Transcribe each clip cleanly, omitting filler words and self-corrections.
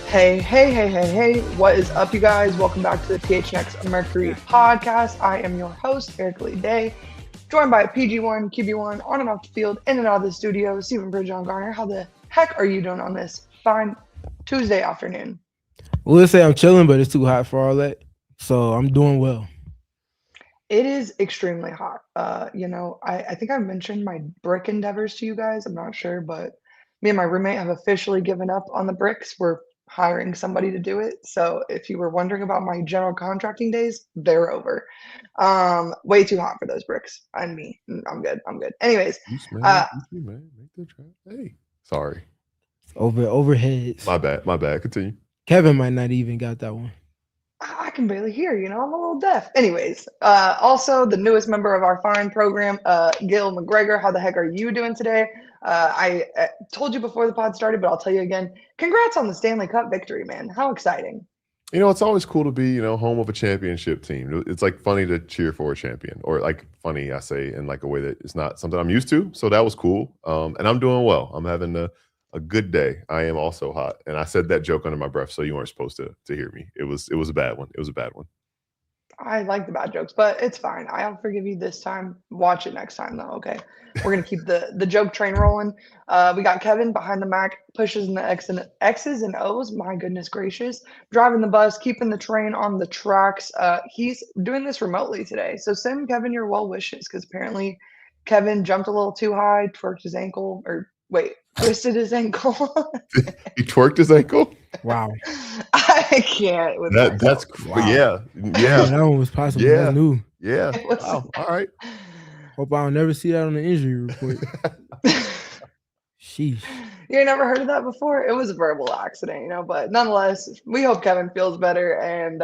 Hey, what is up, you guys? Welcome back to the PHNX Mercury podcast. I am your host, Erika, joined by PG1, QB1, on and off the field, in and out of the studio, Stephen Bridge on Garner. How the heck are you doing on this fine Tuesday afternoon? Well, let's say I'm chilling, but it's too hot for all that. So I'm doing well. It is extremely hot. I think I've mentioned my brick endeavors to you guys. I'm not sure, but me and my roommate have officially given up on the bricks. We're hiring somebody to do it. So if you were wondering about my general contracting days, they're over. Way too hot for those bricks. I'm me. I'm good. Anyways, Man. Make the try. Hey, sorry. Overheads. My bad. Continue. Kevin might not even got that one. I can barely hear, I'm a little deaf. Anyways, also the newest member of our fine program, Gil McGregor. How the heck are you doing today? I told you before the pod started, but I'll tell you again. Congrats on the Stanley Cup victory, man. How exciting. It's always cool to be, home of a championship team. It's like funny to cheer for a champion, or like funny, I say, in like a way that it's not something I'm used to. So that was cool. And I'm doing well. I'm having a good day. I am also hot. And I said that joke under my breath, so you weren't supposed to hear me. It was a bad one. It was a bad one. I like the bad jokes, but it's fine. I'll forgive you this time. Watch it next time, though, okay? We're going to keep the joke train rolling. We got Kevin behind the Mac, pushes in the X's and O's. My goodness gracious. Driving the bus, keeping the train on the tracks. He's doing this remotely today. So send Kevin your well wishes, because apparently Kevin jumped a little too high, twisted his ankle. He twerked his ankle? Wow. I can't with that. That's wow. Yeah. That one was possible. Yeah. That's new. Yeah. Wow. All right. Hope I don't never see that on the injury report. Sheesh. You never heard of that before? It was a verbal accident, but nonetheless, we hope Kevin feels better and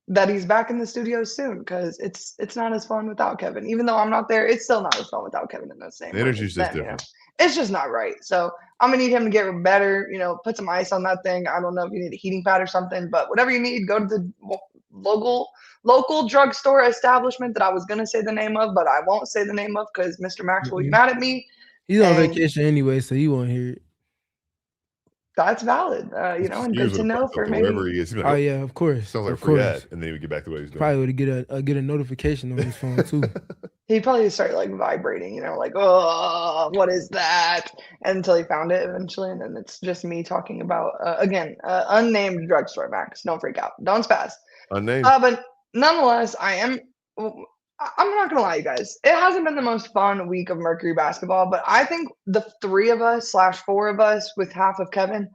that he's back in the studio soon, because it's not as fun without Kevin. Even though I'm not there, it's still not as fun without Kevin in the same The energy's just different. It's just not right. So I'm gonna need him to get better, put some ice on that thing. I don't know if you need a heating pad or something, but whatever you need, go to the local drugstore establishment that I was gonna say the name of, but I won't say the name of because Mr. Max will be mad at me. He's on vacation anyway, so he won't hear it. That's valid, and good to know for maybe. Wherever he is. Like, oh yeah, of course. Sounds like a free ad, and then we get back to what he's doing. Probably would get a notification on his phone too. He'd probably start vibrating, like, oh, what is that? Until he found it eventually, and then it's just me talking about unnamed drugstore, Max. Don't freak out, don't spaz. Unnamed. But nonetheless, I'm not gonna lie, you guys. It hasn't been the most fun week of Mercury basketball, but I think the 3 of us / 4 of us with half of Kevin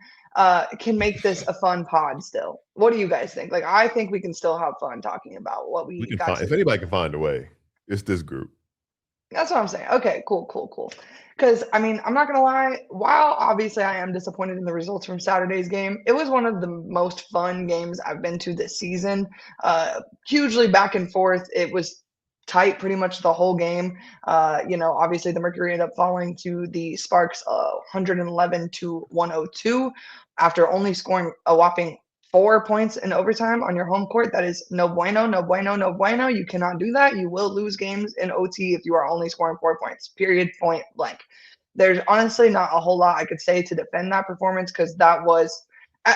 can make this a fun pod still. What do you guys think? I think we can still have fun talking about what we can got. If anybody can find a way, it's this group. That's what I'm saying. Okay, cool. Because, I'm not going to lie, while obviously I am disappointed in the results from Saturday's game, it was one of the most fun games I've been to this season. Hugely back and forth. It was tight pretty much the whole game. Obviously the Mercury ended up falling to the Sparks 111-102 after only scoring a whopping 4 points in overtime on your home court. That is no bueno. You cannot do that. You will lose games in OT if you are only scoring 4 points, period, point blank. There's honestly not a whole lot I could say to defend that performance, because that was,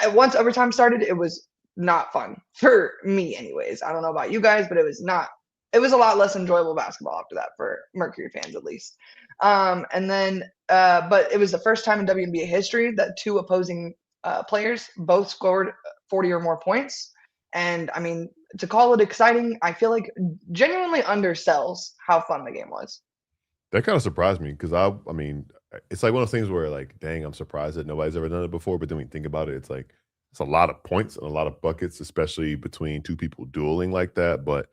once overtime started, it was not fun for me anyways. I don't know about you guys, but it was a lot less enjoyable basketball after that for Mercury fans, at least. But it was the first time in WNBA history that 2 opposing players both scored 40 or more points. And to call it exciting, I feel like genuinely undersells how fun the game was. That kind of surprised me, because it's like one of those things where dang, I'm surprised that nobody's ever done it before. But then when you think about it, it's like it's a lot of points and a lot of buckets, especially between 2 people dueling like that. But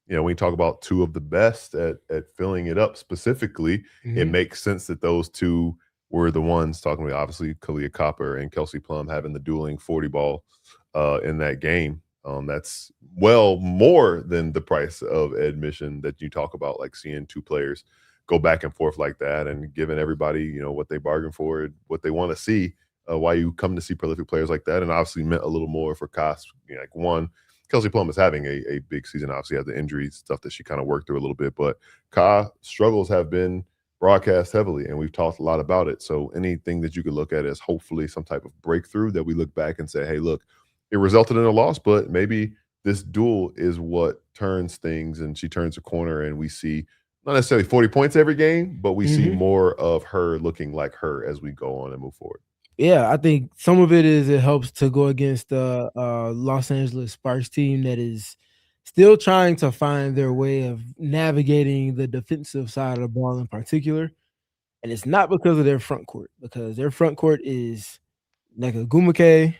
when you talk about 2 of the best at filling it up specifically, it makes sense that those 2 were the ones talking about, obviously, Kahleah Copper and Kelsey Plum having the dueling 40 ball in that game. That's well more than the price of admission that you talk about, like seeing 2 players go back and forth like that and giving everybody, what they bargained for, what they want to see, why you come to see prolific players like that. And obviously meant a little more for Koss. One, Kelsey Plum is having a big season. Obviously, has the injury stuff that she kind of worked through a little bit, but Ka struggles have been broadcast heavily, and we've talked a lot about it. So anything that you could look at as hopefully some type of breakthrough that we look back and say, hey, look, it resulted in a loss, but maybe this duel is what turns things, and she turns a corner, and we see not necessarily 40 points every game, but we see more of her looking like her as we go on and move forward. Yeah, I think some of it is it helps to go against the Los Angeles Sparks team that is still trying to find their way of navigating the defensive side of the ball in particular. And it's not because of their front court, because their front court is Nneka Ogwumike,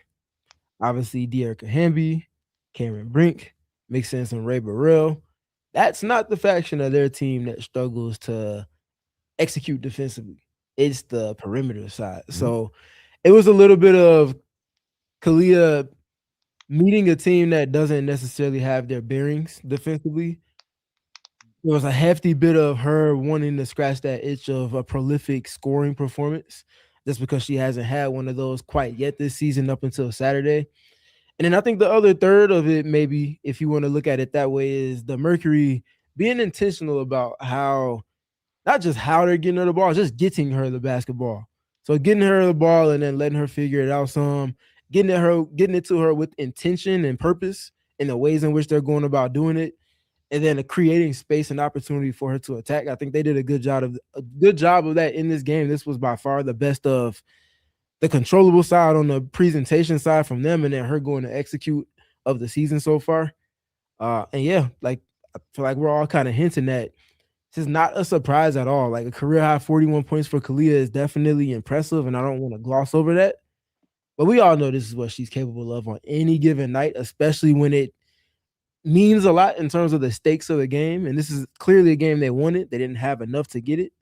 obviously Erika Hamby, Cameron Brink, mixed in some Rae Burrell. That's not the faction of their team that struggles to execute defensively. It's the perimeter side. So it was a little bit of Kahleah meeting a team that doesn't necessarily have their bearings defensively. There was a hefty bit of her wanting to scratch that itch of a prolific scoring performance, just because she hasn't had one of those quite yet this season up until Saturday. And then I think the other third of it, maybe if you want to look at it that way, is the Mercury being intentional about how, not just how they're getting her the ball, just getting her the basketball. So getting her the ball and then letting her figure it out some, getting it to her with intention and purpose in the ways in which they're going about doing it, and then creating space and opportunity for her to attack. I think they did a good job of that in this game. This was by far the best of the controllable side on the presentation side from them, and then her going to execute of the season so far. And yeah, like I feel like we're all kind of hinting that this is not a surprise at all. Like a career high 41 points for Kahleah is definitely impressive, and I don't want to gloss over that. But we all know this is what she's capable of on any given night, especially when it means a lot in terms of the stakes of the game. And this is clearly a game they wanted. They didn't have enough to get it.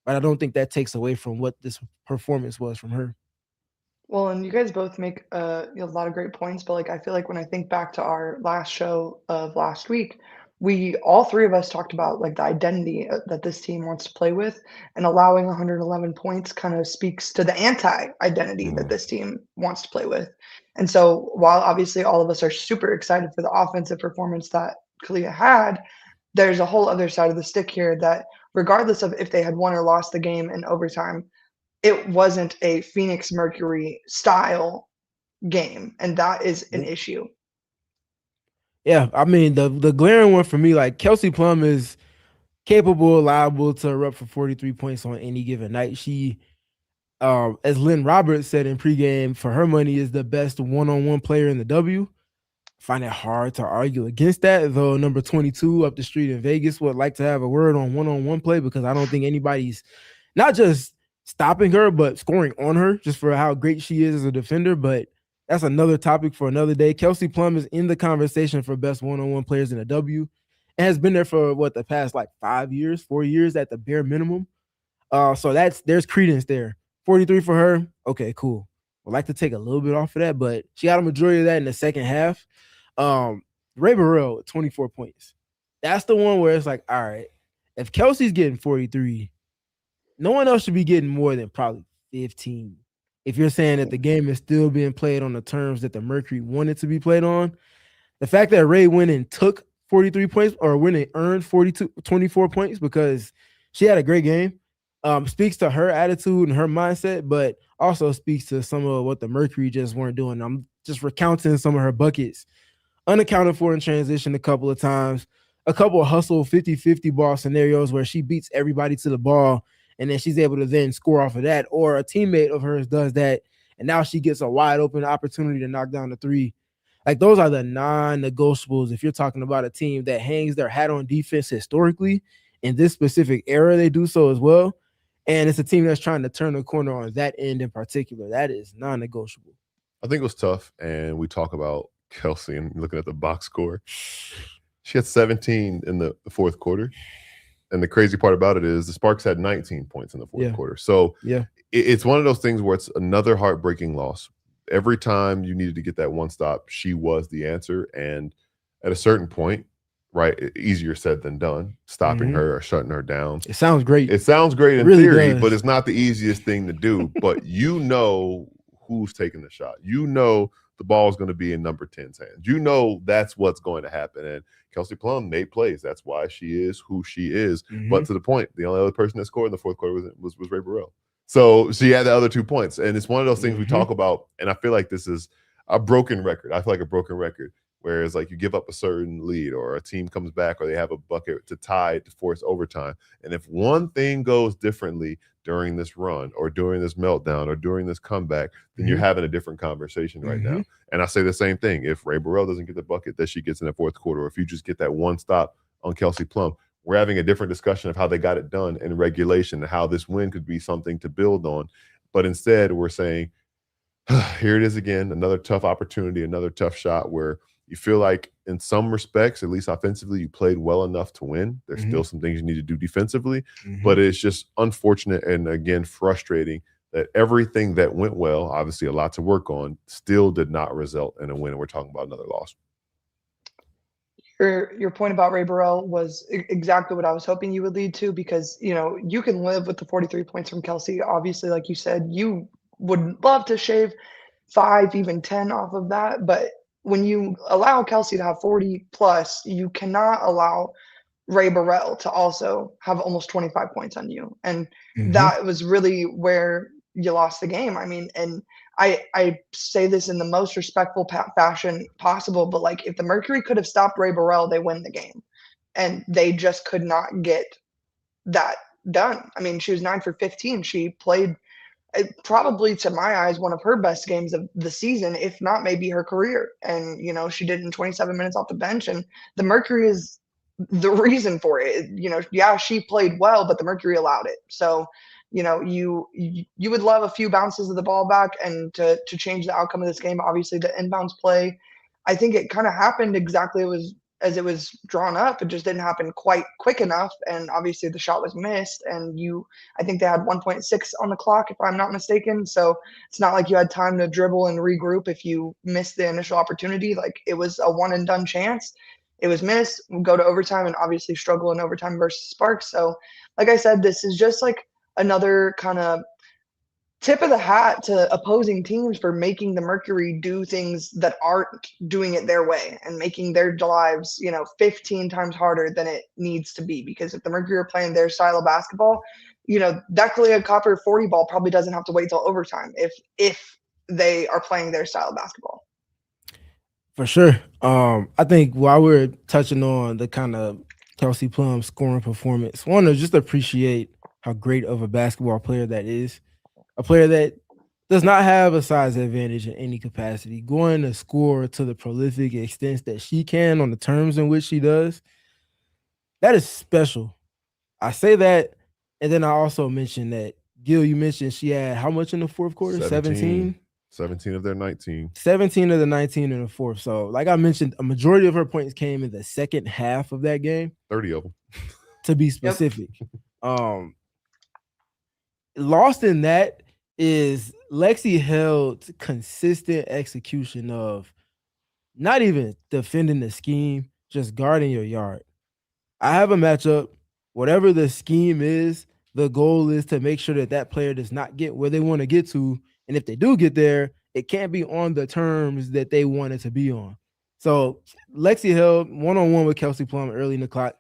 But I don't think that takes away from what this performance was from her. Well, and you guys both make a lot of great points, but like I feel like when I think back to our last show of last week, we all three of us talked about like the identity that this team wants to play with, and allowing 111 points kind of speaks to the anti-identity that this team wants to play with. And so while obviously all of us are super excited for the offensive performance that Kahleah had, there's a whole other side of the stick here that regardless of if they had won or lost the game in overtime, it wasn't a Phoenix Mercury style game, and that is an issue. Yeah, I mean, the glaring one for me, like Kelsey Plum is capable, liable to erupt for 43 points on any given night. She, as Lynn Roberts said in pregame, for her money is the best one-on-one player in the W. I find it hard to argue against that, though number 22 up the street in Vegas would like to have a word on one-on-one play, because I don't think anybody's not just stopping her, but scoring on her just for how great she is as a defender. But that's another topic for another day. Kelsey Plum is in the conversation for best one-on-one players in the W, and has been there for the past like 4 years at the bare minimum. So there's credence there. 43 for her. Okay, cool. Would like to take a little bit off of that, but she got a majority of that in the second half. Rae Burrell with 24 points. That's the one where it's like, all right, if Kelsey's getting 43, no one else should be getting more than probably 15. If you're saying that the game is still being played on the terms that the Mercury wanted to be played on, the fact that Rae went and took 43 points, or when they earned 24 points because she had a great game, speaks to her attitude and her mindset, but also speaks to some of what the Mercury just weren't doing. I'm just recounting some of her buckets. Unaccounted for in transition a couple of times, a couple of hustle 50-50 ball scenarios where she beats everybody to the ball, and then she's able to then score off of that, or a teammate of hers does that, and now she gets a wide open opportunity to knock down the three. Like, those are the non-negotiables if you're talking about a team that hangs their hat on defense historically. In this specific era, they do so as well. And it's a team that's trying to turn the corner on that end in particular. That is non-negotiable. I think it was tough, and we talk about Kelsey and looking at the box score. She had 17 in the fourth quarter. And the crazy part about it is the Sparks had 19 points in the fourth quarter. So it's one of those things where it's another heartbreaking loss. Every time you needed to get that one stop, she was the answer. And at a certain point, right, easier said than done, stopping her or shutting her down. It sounds great. It sounds great in really theory, does. but it's not the easiest thing to do. But you know who's taking the shot. You know the ball is going to be in number 10's hands. You know that's what's going to happen. And Kelsey Plum made plays. That's why she is who she is. But to the point, the only other person that scored in the fourth quarter was Rae Burrell. So she had the other 2 points. And it's one of those things we talk about, and I feel like this is a broken record. I feel like a broken record. Whereas, like, you give up a certain lead or a team comes back or they have a bucket to tie to force overtime. And if one thing goes differently during this run or during this meltdown or during this comeback, then you're having a different conversation right now. And I say the same thing. If Rae Burrell doesn't get the bucket that she gets in the fourth quarter, or if you just get that one stop on Kelsey Plum, we're having a different discussion of how they got it done in regulation and how this win could be something to build on. But instead, we're saying, here it is again, another tough opportunity, another tough shot where you feel like in some respects, at least offensively, you played well enough to win. There's still some things you need to do defensively, but it's just unfortunate and, again, frustrating that everything that went well, obviously a lot to work on, still did not result in a win, and we're talking about another loss. Your point about Rae Burrell was exactly what I was hoping you would lead to, because, you know, you can live with the 43 points from Kelsey. Obviously, like you said, you would love to shave 5, even 10 off of that, but when you allow Kelsey to have 40 plus, you cannot allow Rae Burrell to also have almost 25 points on you. And that was really where you lost the game. I mean, and I say this in the most respectful fashion possible, but like, if the Mercury could have stopped Rae Burrell, they win the game. And they just could not get that done. I mean, she was 9 for 15. She played probably, to my eyes, one of her best games of the season, if not maybe her career. And, you know, she did it in 27 minutes off the bench, and the Mercury is the reason for it. You know, yeah, she played well, but the Mercury allowed it. So, you know, you would love a few bounces of the ball back and to change the outcome of this game. Obviously, the inbounds play, I think it kind of happened exactly as it was drawn up. It just didn't happen quite quick enough, and obviously the shot was missed, and I think they had 1.6 on the clock, if I'm not mistaken. So it's not like you had time to dribble and regroup if you missed the initial opportunity. Like, it was a one and done chance. It was missed. We'll go to overtime and obviously struggle in overtime versus Sparks. So like I said, this is just like another kind of tip of the hat to opposing teams for making the Mercury do things that aren't doing it their way and making their lives, you know, 15 times harder than it needs to be. Because if the Mercury are playing their style of basketball, you know, that Kahleah Copper 40 ball probably doesn't have to wait till overtime if they are playing their style of basketball. For sure. I think while we're touching on the kind of Kelsey Plum scoring performance, I want to just appreciate how great of a basketball player that is. A player that does not have a size advantage in any capacity, going to score to the prolific extent that she can on the terms in which she does, that is special. I say that, and then I also mentioned that, Gil, you mentioned she had how much in the fourth quarter? 17? 17 of their 19. 17 of the 19 in the fourth. So, like I mentioned, a majority of her points came in the second half of that game. 30 of them. To be specific. Lost in that is Lexi Held's consistent execution of not even defending the scheme, just guarding your yard. I have a matchup. Whatever the scheme is, the goal is to make sure that that player does not get where they want to get to. And if they do get there, it can't be on the terms that they want it to be on. So Lexi Held one-on-one with Kelsey Plum early in the clock,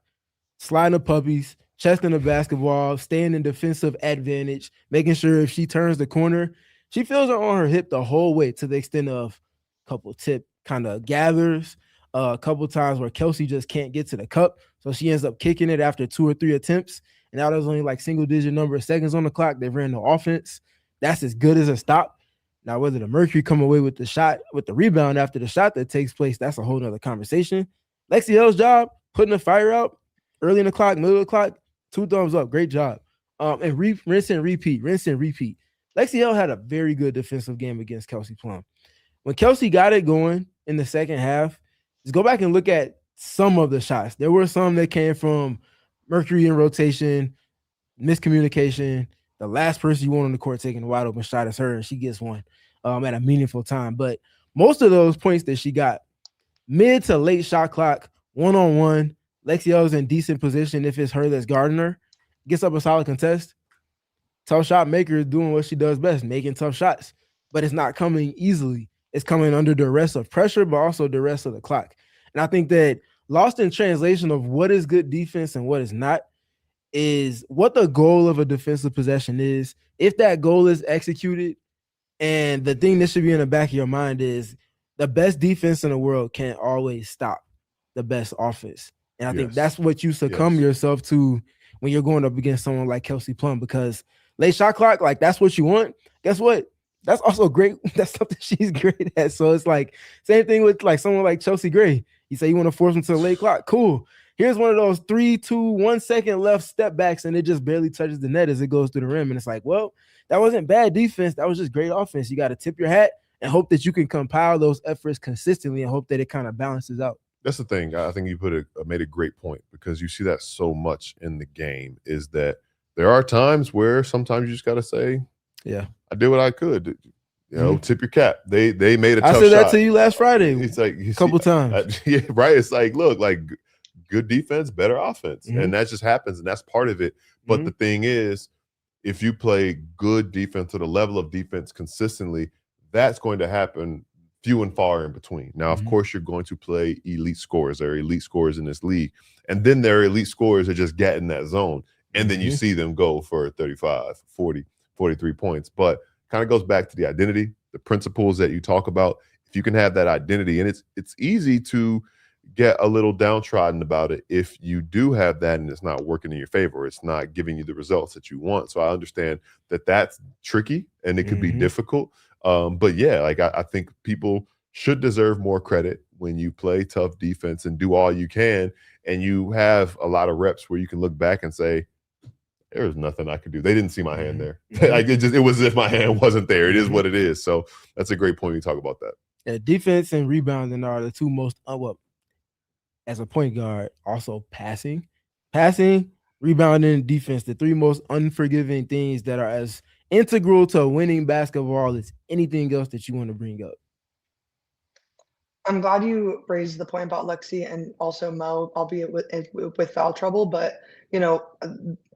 sliding the puppies, chesting the basketball, staying in defensive advantage, making sure if she turns the corner, she feels her on her hip the whole way, to the extent of a couple tip kind of gathers, a couple times where Kelsey just can't get to the cup. So she ends up kicking it after 2 or 3 attempts. And now there's only like single-digit number of seconds on the clock. They ran no offense. That's as good as a stop. Now, whether the Mercury come away with the shot, with the rebound after the shot that takes place, that's a whole nother conversation. Lexi Held's job, putting the fire out early in the clock, middle of the clock, 2 thumbs up. Great job. And rinse and repeat. Lexi Held had a very good defensive game against Kelsey Plum. When Kelsey got it going in the second half, just go back and look at some of the shots. There were some that came from Mercury in rotation, miscommunication. The last person you want on the court taking a wide open shot is her, and she gets one at a meaningful time. But most of those points that she got, mid to late shot clock, one-on-one, Lexi Held's in decent position if it's her that's guarding her, gets up a solid contest. Tough shot maker doing what she does best, making tough shots, but it's not coming easily. is coming under duress of pressure, but also duress of the clock. And I think that lost in translation of what is good defense and what is not is what the goal of a defensive possession is. If that goal is executed, and the thing that should be in the back of your mind is the best defense in the world can't always stop the best offense. And I think that's what you succumb yourself to when you're going up against someone like Kelsey Plum, because late shot clock, like that's what you want. Guess what? That's also great. That's something she's great at. So it's like same thing with like someone like Chelsea Gray. You say you want to force them to the late clock. Cool. Here's one of those 3, 2, 1 second left step backs, and it just barely touches the net as it goes through the rim. And it's like, well, that wasn't bad defense. That was just great offense. You got to tip your hat and hope that you can compile those efforts consistently and hope that it kind of balances out. That's the thing. I think you made a great point, because you see that so much in the game, is that there are times where sometimes you just got to say, yeah, I did what I could. You know, tip your cap. They made a tough shot. I said that to you last Friday. It's like a couple times. Yeah, right. It's like, look, like good defense, better offense. And that just happens, and that's part of it. But the thing is, if you play good defense to the level of defense consistently, that's going to happen few and far in between. Now, of course, you're going to play elite scorers. There are elite scorers in this league. And then there are elite scorers that just get in that zone. And then you see them go for 35, 40, 43 points. But kind of goes back to the identity, the principles that you talk about. If you can have that identity, and it's easy to get a little downtrodden about it if you do have that and it's not working in your favor. It's not giving you the results that you want. So I understand that that's tricky and it could be difficult. But yeah, like I think people should deserve more credit when you play tough defense and do all you can, and you have a lot of reps where you can look back and say, there's nothing I could do. They didn't see my hand there. Like it was as if my hand wasn't there. It is what it is. So that's a great point. You talk about that. Yeah, defense and rebounding are the two most as a point guard, also passing, rebounding, defense, the three most unforgiving things that are as integral to winning basketball as anything else that you want to bring up. I'm glad you raised the point about Lexi and also Mo, albeit with foul trouble. But, you know,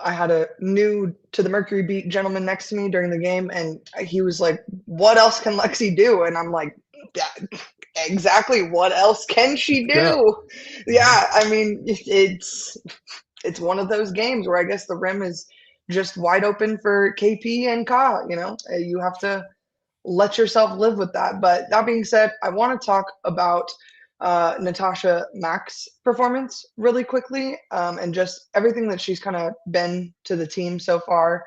I had a new to the Mercury beat gentleman next to me during the game, and he was like, what else can Lexi do? And I'm like, exactly, what else can she do? Yeah, I mean, it's one of those games where I guess the rim is just wide open for KP and Ka. You know, you have to let yourself live with that. But that being said, I want to talk about Natasha Mack's performance really quickly, and just everything that she's kind of been to the team so far.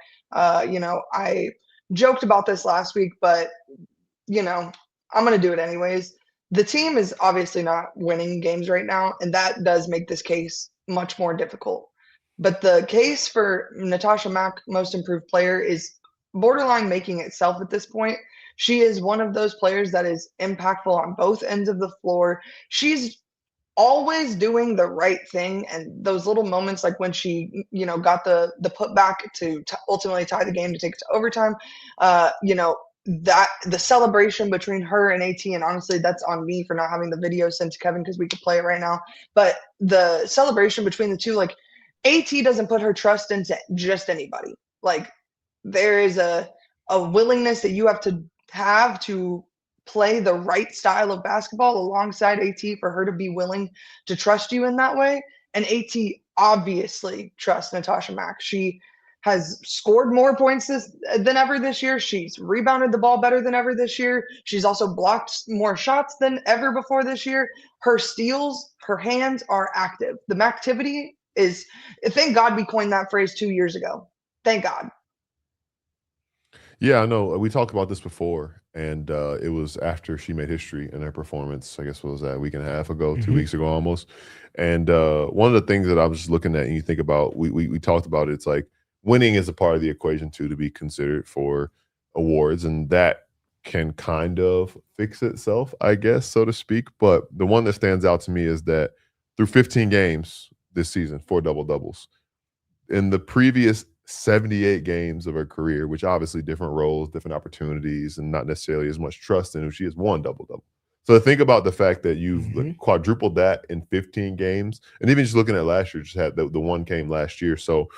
You know, I joked about this last week, but, you know, I'm going to do it anyways. The team is obviously not winning games right now, and that does make this case much more difficult. But the case for Natasha Mack, most improved player, is borderline making itself at this point. She is one of those players that is impactful on both ends of the floor. She's always doing the right thing, and those little moments like when she, you know, got the putback to ultimately tie the game to take it to overtime, you know, that the celebration between her and AT, and honestly that's on me for not having the video sent to Kevin because we could play it right now, but the celebration between the two, like AT doesn't put her trust into just anybody. Like there is a willingness that you have to play the right style of basketball alongside AT for her to be willing to trust you in that way. And AT obviously trusts Natasha Mack. She has scored more points than ever this year. She's rebounded the ball better than ever this year. She's also blocked more shots than ever before this year. Her steals, her hands are active. The Macktivity is, thank God we coined that phrase 2 years ago. Thank God. Yeah, I know. We talked about this before, and it was after she made history in her performance. I guess what was that, a week and a half ago, 2 weeks ago almost. And one of the things that I was just looking at, and you think about, we talked about it, it's like winning is a part of the equation too, to be considered for awards, and that can kind of fix itself, I guess, so to speak. But the one that stands out to me is that through 15 games this season, 4 double-doubles. In the previous 78 games of her career, which obviously different roles, different opportunities, and not necessarily as much trust in, she has 1 double-double. So think about the fact that you've quadrupled that in 15 games. And even just looking at last year, just had the one game last year. So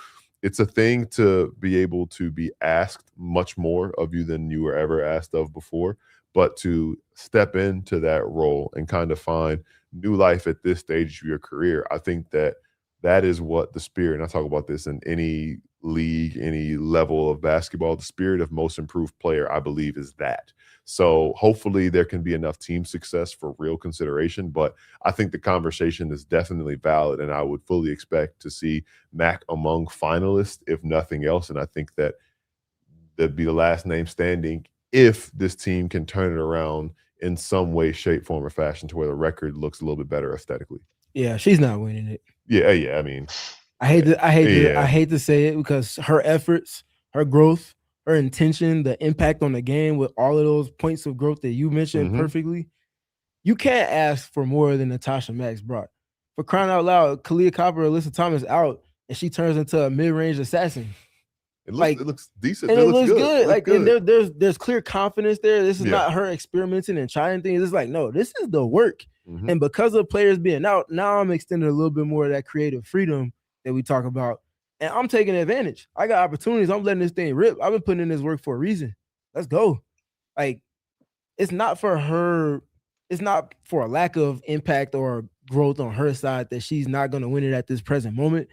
it's a thing to be able to be asked much more of you than you were ever asked of before, but to step into that role and kind of find new life at this stage of your career, I think that is what the spirit, and I talk about this in any league, any level of basketball, the spirit of most improved player, I believe, is that. So hopefully there can be enough team success for real consideration, but I think the conversation is definitely valid, and I would fully expect to see Mack among finalists, if nothing else. And I think that that'd be the last name standing if this team can turn it around in some way, shape, form, or fashion to where the record looks a little bit better aesthetically. Yeah, she's not winning it. Yeah. I mean, I hate to say it because her efforts, her growth, her intention, the impact on the game with all of those points of growth that you mentioned perfectly, you can't ask for more than Natasha Mack brought. For crying out loud, Kahleah Copper, Alyssa Thomas out, and she turns into a mid-range assassin. It looks decent. And it looks good. Look good. And there's clear confidence there. This is not her experimenting and trying things. It's like, no, this is the work. And because of players being out, now I'm extending a little bit more of that creative freedom that we talk about. And I'm taking advantage. I got opportunities. I'm letting this thing rip. I've been putting in this work for a reason. Let's go. Like, it's not for her. It's not for a lack of impact or growth on her side that she's not going to win it at this present moment.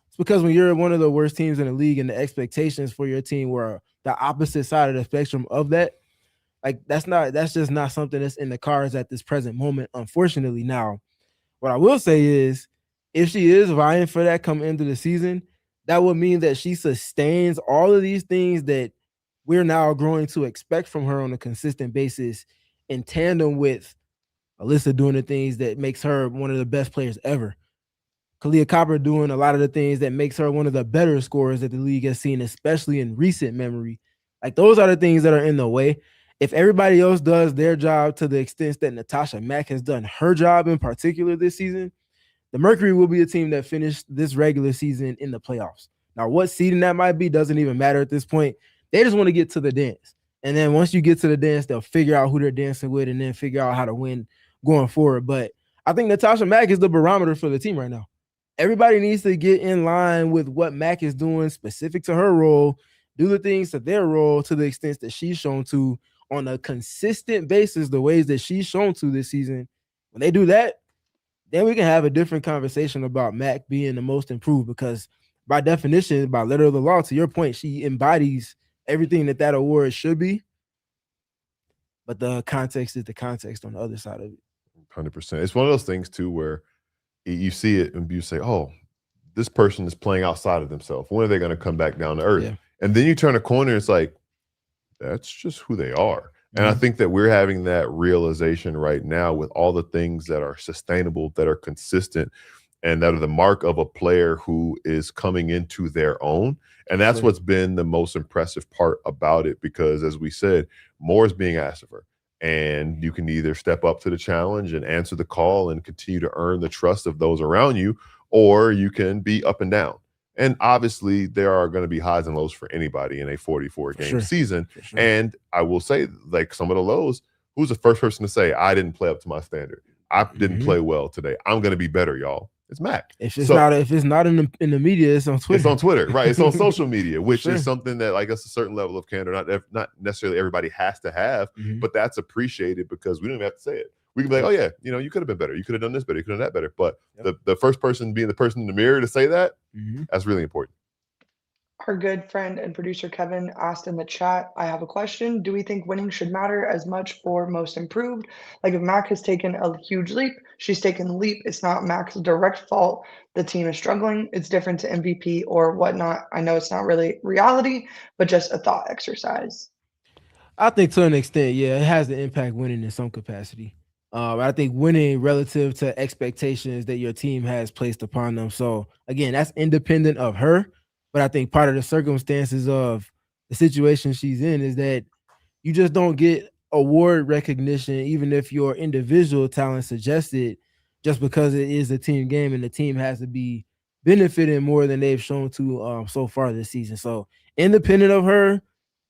It's because when you're one of the worst teams in the league and the expectations for your team were the opposite side of the spectrum of that, like that's just not something that's in the cards at this present moment, unfortunately. Now, what I will say is if she is vying for that come into the season, that would mean that she sustains all of these things that we're now growing to expect from her on a consistent basis in tandem with Alyssa doing the things that makes her one of the best players ever. Kahleah Copper doing a lot of the things that makes her one of the better scorers that the league has seen, especially in recent memory. Like, those are the things that are in the way. If everybody else does their job to the extent that Natasha Mack has done her job in particular this season, the Mercury will be a team that finished this regular season in the playoffs. Now, what seeding that might be doesn't even matter at this point. They just want to get to the dance. And then once you get to the dance, they'll figure out who they're dancing with and then figure out how to win going forward. But I think Natasha Mack is the barometer for the team right now. Everybody needs to get in line with what Mack is doing specific to her role, do the things to their role to the extent that she's shown to on a consistent basis, the ways that she's shown to this season. When they do that, then we can have a different conversation about Mack being the most improved, because by definition, by letter of the law, to your point, she embodies everything that award should be. But the context is the context on the other side of it. 100%. It's one of those things too where you see it and you say, oh, this person is playing outside of themselves. When are they going to come back down to earth? Yeah. And then you turn a corner and it's like, that's just who they are. And I think that we're having that realization right now with all the things that are sustainable, that are consistent, and that are the mark of a player who is coming into their own. And that's what's been the most impressive part about it, because as we said, more is being asked of her. And you can either step up to the challenge and answer the call and continue to earn the trust of those around you, or you can be up and down. And obviously, there are going to be highs and lows for anybody in a 44-game season. Sure. And I will say, like, some of the lows, who's the first person to say, I didn't play up to my standard? I didn't play well today. I'm going to be better, y'all. It's Mack. If it's not in the media, it's on Twitter. It's on Twitter, right? It's on social media, which is something that, I guess, a certain level of candor not necessarily everybody has to have, but that's appreciated because we don't even have to say it. We can be like, oh yeah, you could have been better. You could have done this better. You could have done that better. But the first person being the person in the mirror to say that, that's really important. Our good friend and producer Kevin asked in the chat, I have a question. Do we think winning should matter as much for most improved? Like, if Mack has taken a huge leap, she's taken the leap. It's not Mack's direct fault. The team is struggling. It's different to MVP or whatnot. I know it's not really reality, but just a thought exercise. I think to an extent, yeah, it has the impact winning in some capacity. I think winning relative to expectations that your team has placed upon them. So again, that's independent of her. But I think part of the circumstances of the situation she's in is that you just don't get award recognition, even if your individual talent suggests it, just because it is a team game and the team has to be benefiting more than they've shown to so far this season. So independent of her,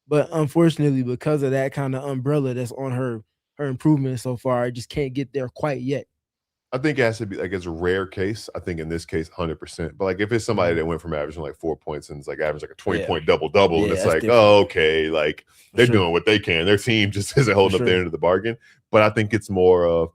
but unfortunately, because of that kind of umbrella that's on her improvement so far, I just can't get there quite yet. I think it has to be like it's a rare case. I think in this case, 100%. But like if it's somebody that went from averaging like 4 points and it's like average like a 20-point double, and it's like, different. Oh, okay, like they're doing what they can. Their team just isn't holding up their end of the bargain. But I think it's more of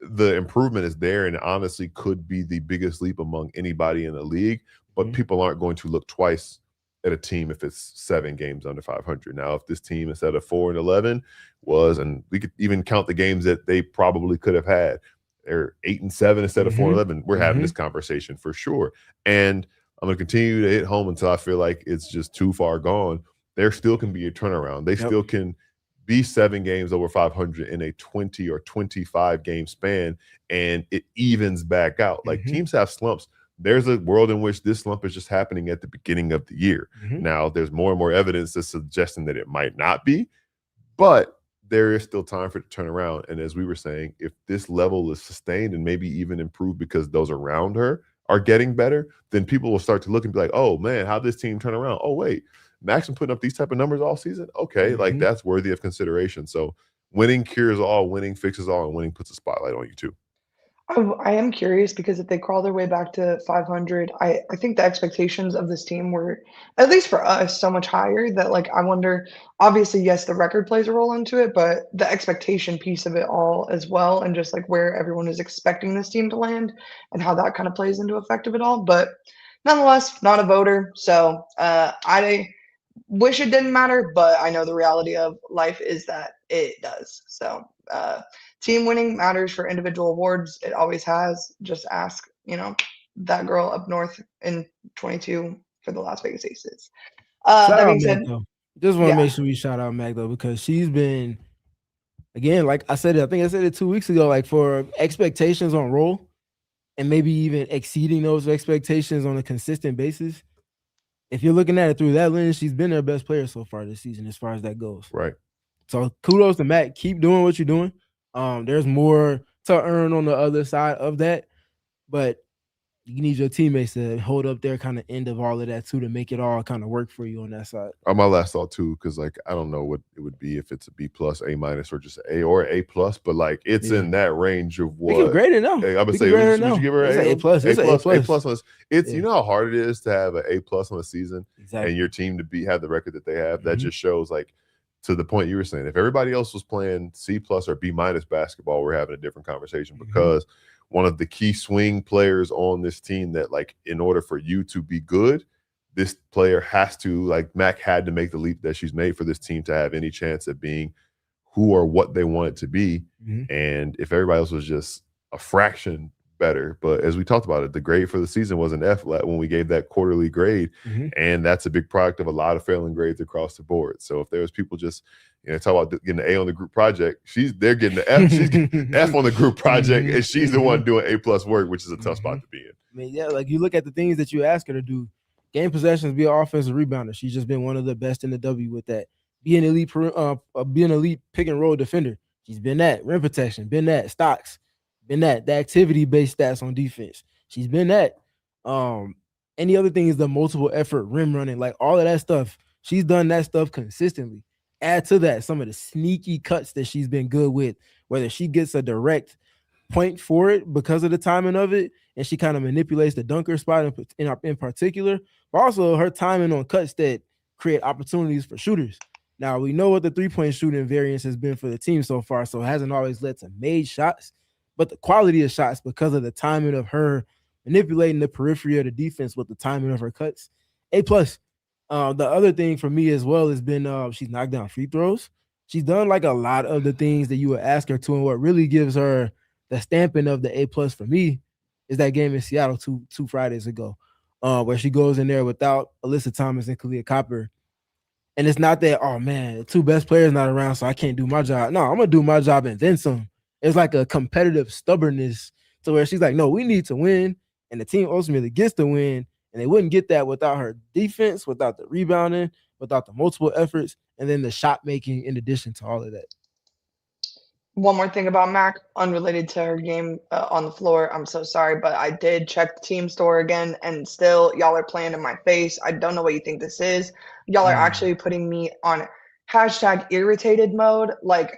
the improvement is there, and honestly could be the biggest leap among anybody in the league. But people aren't going to look twice at a team if it's 7 games under 500. Now, if this team instead of 4-11 was, and we could even count the games that they probably could have had, they're 8-7 instead of 4-11. We're having this conversation for sure. And I'm going to continue to hit home until I feel like it's just too far gone. There still can be a turnaround. They still can be 7 games over 500 in a 20 or 25 game span, and it evens back out. Like teams have slumps. There's a world in which this slump is just happening at the beginning of the year. Now, there's more and more evidence that's suggesting that it might not be, but there is still time for it to turn around. And as we were saying, if this level is sustained and maybe even improved because those around her are getting better, then people will start to look and be like, oh, man, how'd this team turn around? Oh, wait, Max been putting up these type of numbers all season? Okay, like that's worthy of consideration. So winning cures all, winning fixes all, and winning puts a spotlight on you too. I am curious because if they crawl their way back to 500, I think the expectations of this team were, at least for us, so much higher that, like, I wonder, obviously, yes, the record plays a role into it, but the expectation piece of it all as well, and just like where everyone is expecting this team to land and how that kind of plays into effect of it all. But nonetheless, not a voter. So I wish it didn't matter, but I know the reality of life is that it does. So team winning matters for individual awards. It always has. Just ask, that girl up north in 22 for the Las Vegas Aces. That being said, just want to make sure we shout out Mac though, because she's been, again, like I said, I think I said it 2 weeks ago, like for expectations on roll and maybe even exceeding those expectations on a consistent basis. If you're looking at it through that lens, she's been their best player so far this season as far as that goes. Right. So kudos to Matt. Keep doing what you're doing. There's more to earn on the other side of that, but you need your teammates to hold up their kind of end of all of that too to make it all kind of work for you on that side. My last thought too, because like I don't know what it would be if it's a B+, A-, or just A or A+, but like it's in that range of what. You grade it now. I would say, would you give her an A+? A+. A+. It's you know how hard it is to have an A+ on a season and your team to have the record that they have. That just shows, like, to the point you were saying, if everybody else was playing C+ or B- basketball, we're having a different conversation because one of the key swing players on this team that, like, in order for you to be good, this player has to, like, Mac had to make the leap that she's made for this team to have any chance at being who or what they want it to be. And if everybody else was just a fraction better, but as we talked about it, the grade for the season was an F when we gave that quarterly grade, and that's a big product of a lot of failing grades across the board. So if there's people just talk about getting an A on the group project, they're getting the F. She's getting F on the group project, and she's the one doing A+ work, which is a tough spot to be in. I mean, yeah, like you look at the things that you ask her to do: game possessions, be an offensive rebounder. She's just been one of the best in the W with that. Be an elite pick and roll defender. She's been that. Rim protection, been that. Stocks, been that. The activity-based stats on defense, she's been that. Any other thing is the multiple effort rim running, like all of that stuff. She's done that stuff consistently. Add to that some of the sneaky cuts that she's been good with, whether she gets a direct point for it because of the timing of it, and she kind of manipulates the dunker spot in particular, but also her timing on cuts that create opportunities for shooters. Now, we know what the three-point shooting variance has been for the team so far, so it hasn't always led to made shots, but the quality of shots because of the timing of her manipulating the periphery of the defense with the timing of her cuts, A+. The other thing for me as well has been she's knocked down free throws. She's done like a lot of the things that you would ask her to, and what really gives her the stamping of the A+ for me is that game in Seattle two Fridays ago, where she goes in there without Alyssa Thomas and Kahleah Copper. And it's not that, oh man, the two best players not around, so I can't do my job. No, I'm gonna do my job and then some. It's like a competitive stubbornness to where she's like, no, we need to win, and the team ultimately gets the win. And they wouldn't get that without her defense, without the rebounding, without the multiple efforts, and then the shot making in addition to all of that. One more thing about Mac, unrelated to her game on the floor. I'm so sorry, but I did check the team store again, and still y'all are playing in my face. I don't know what you think this is. Y'all are actually putting me on #irritated mode. Like,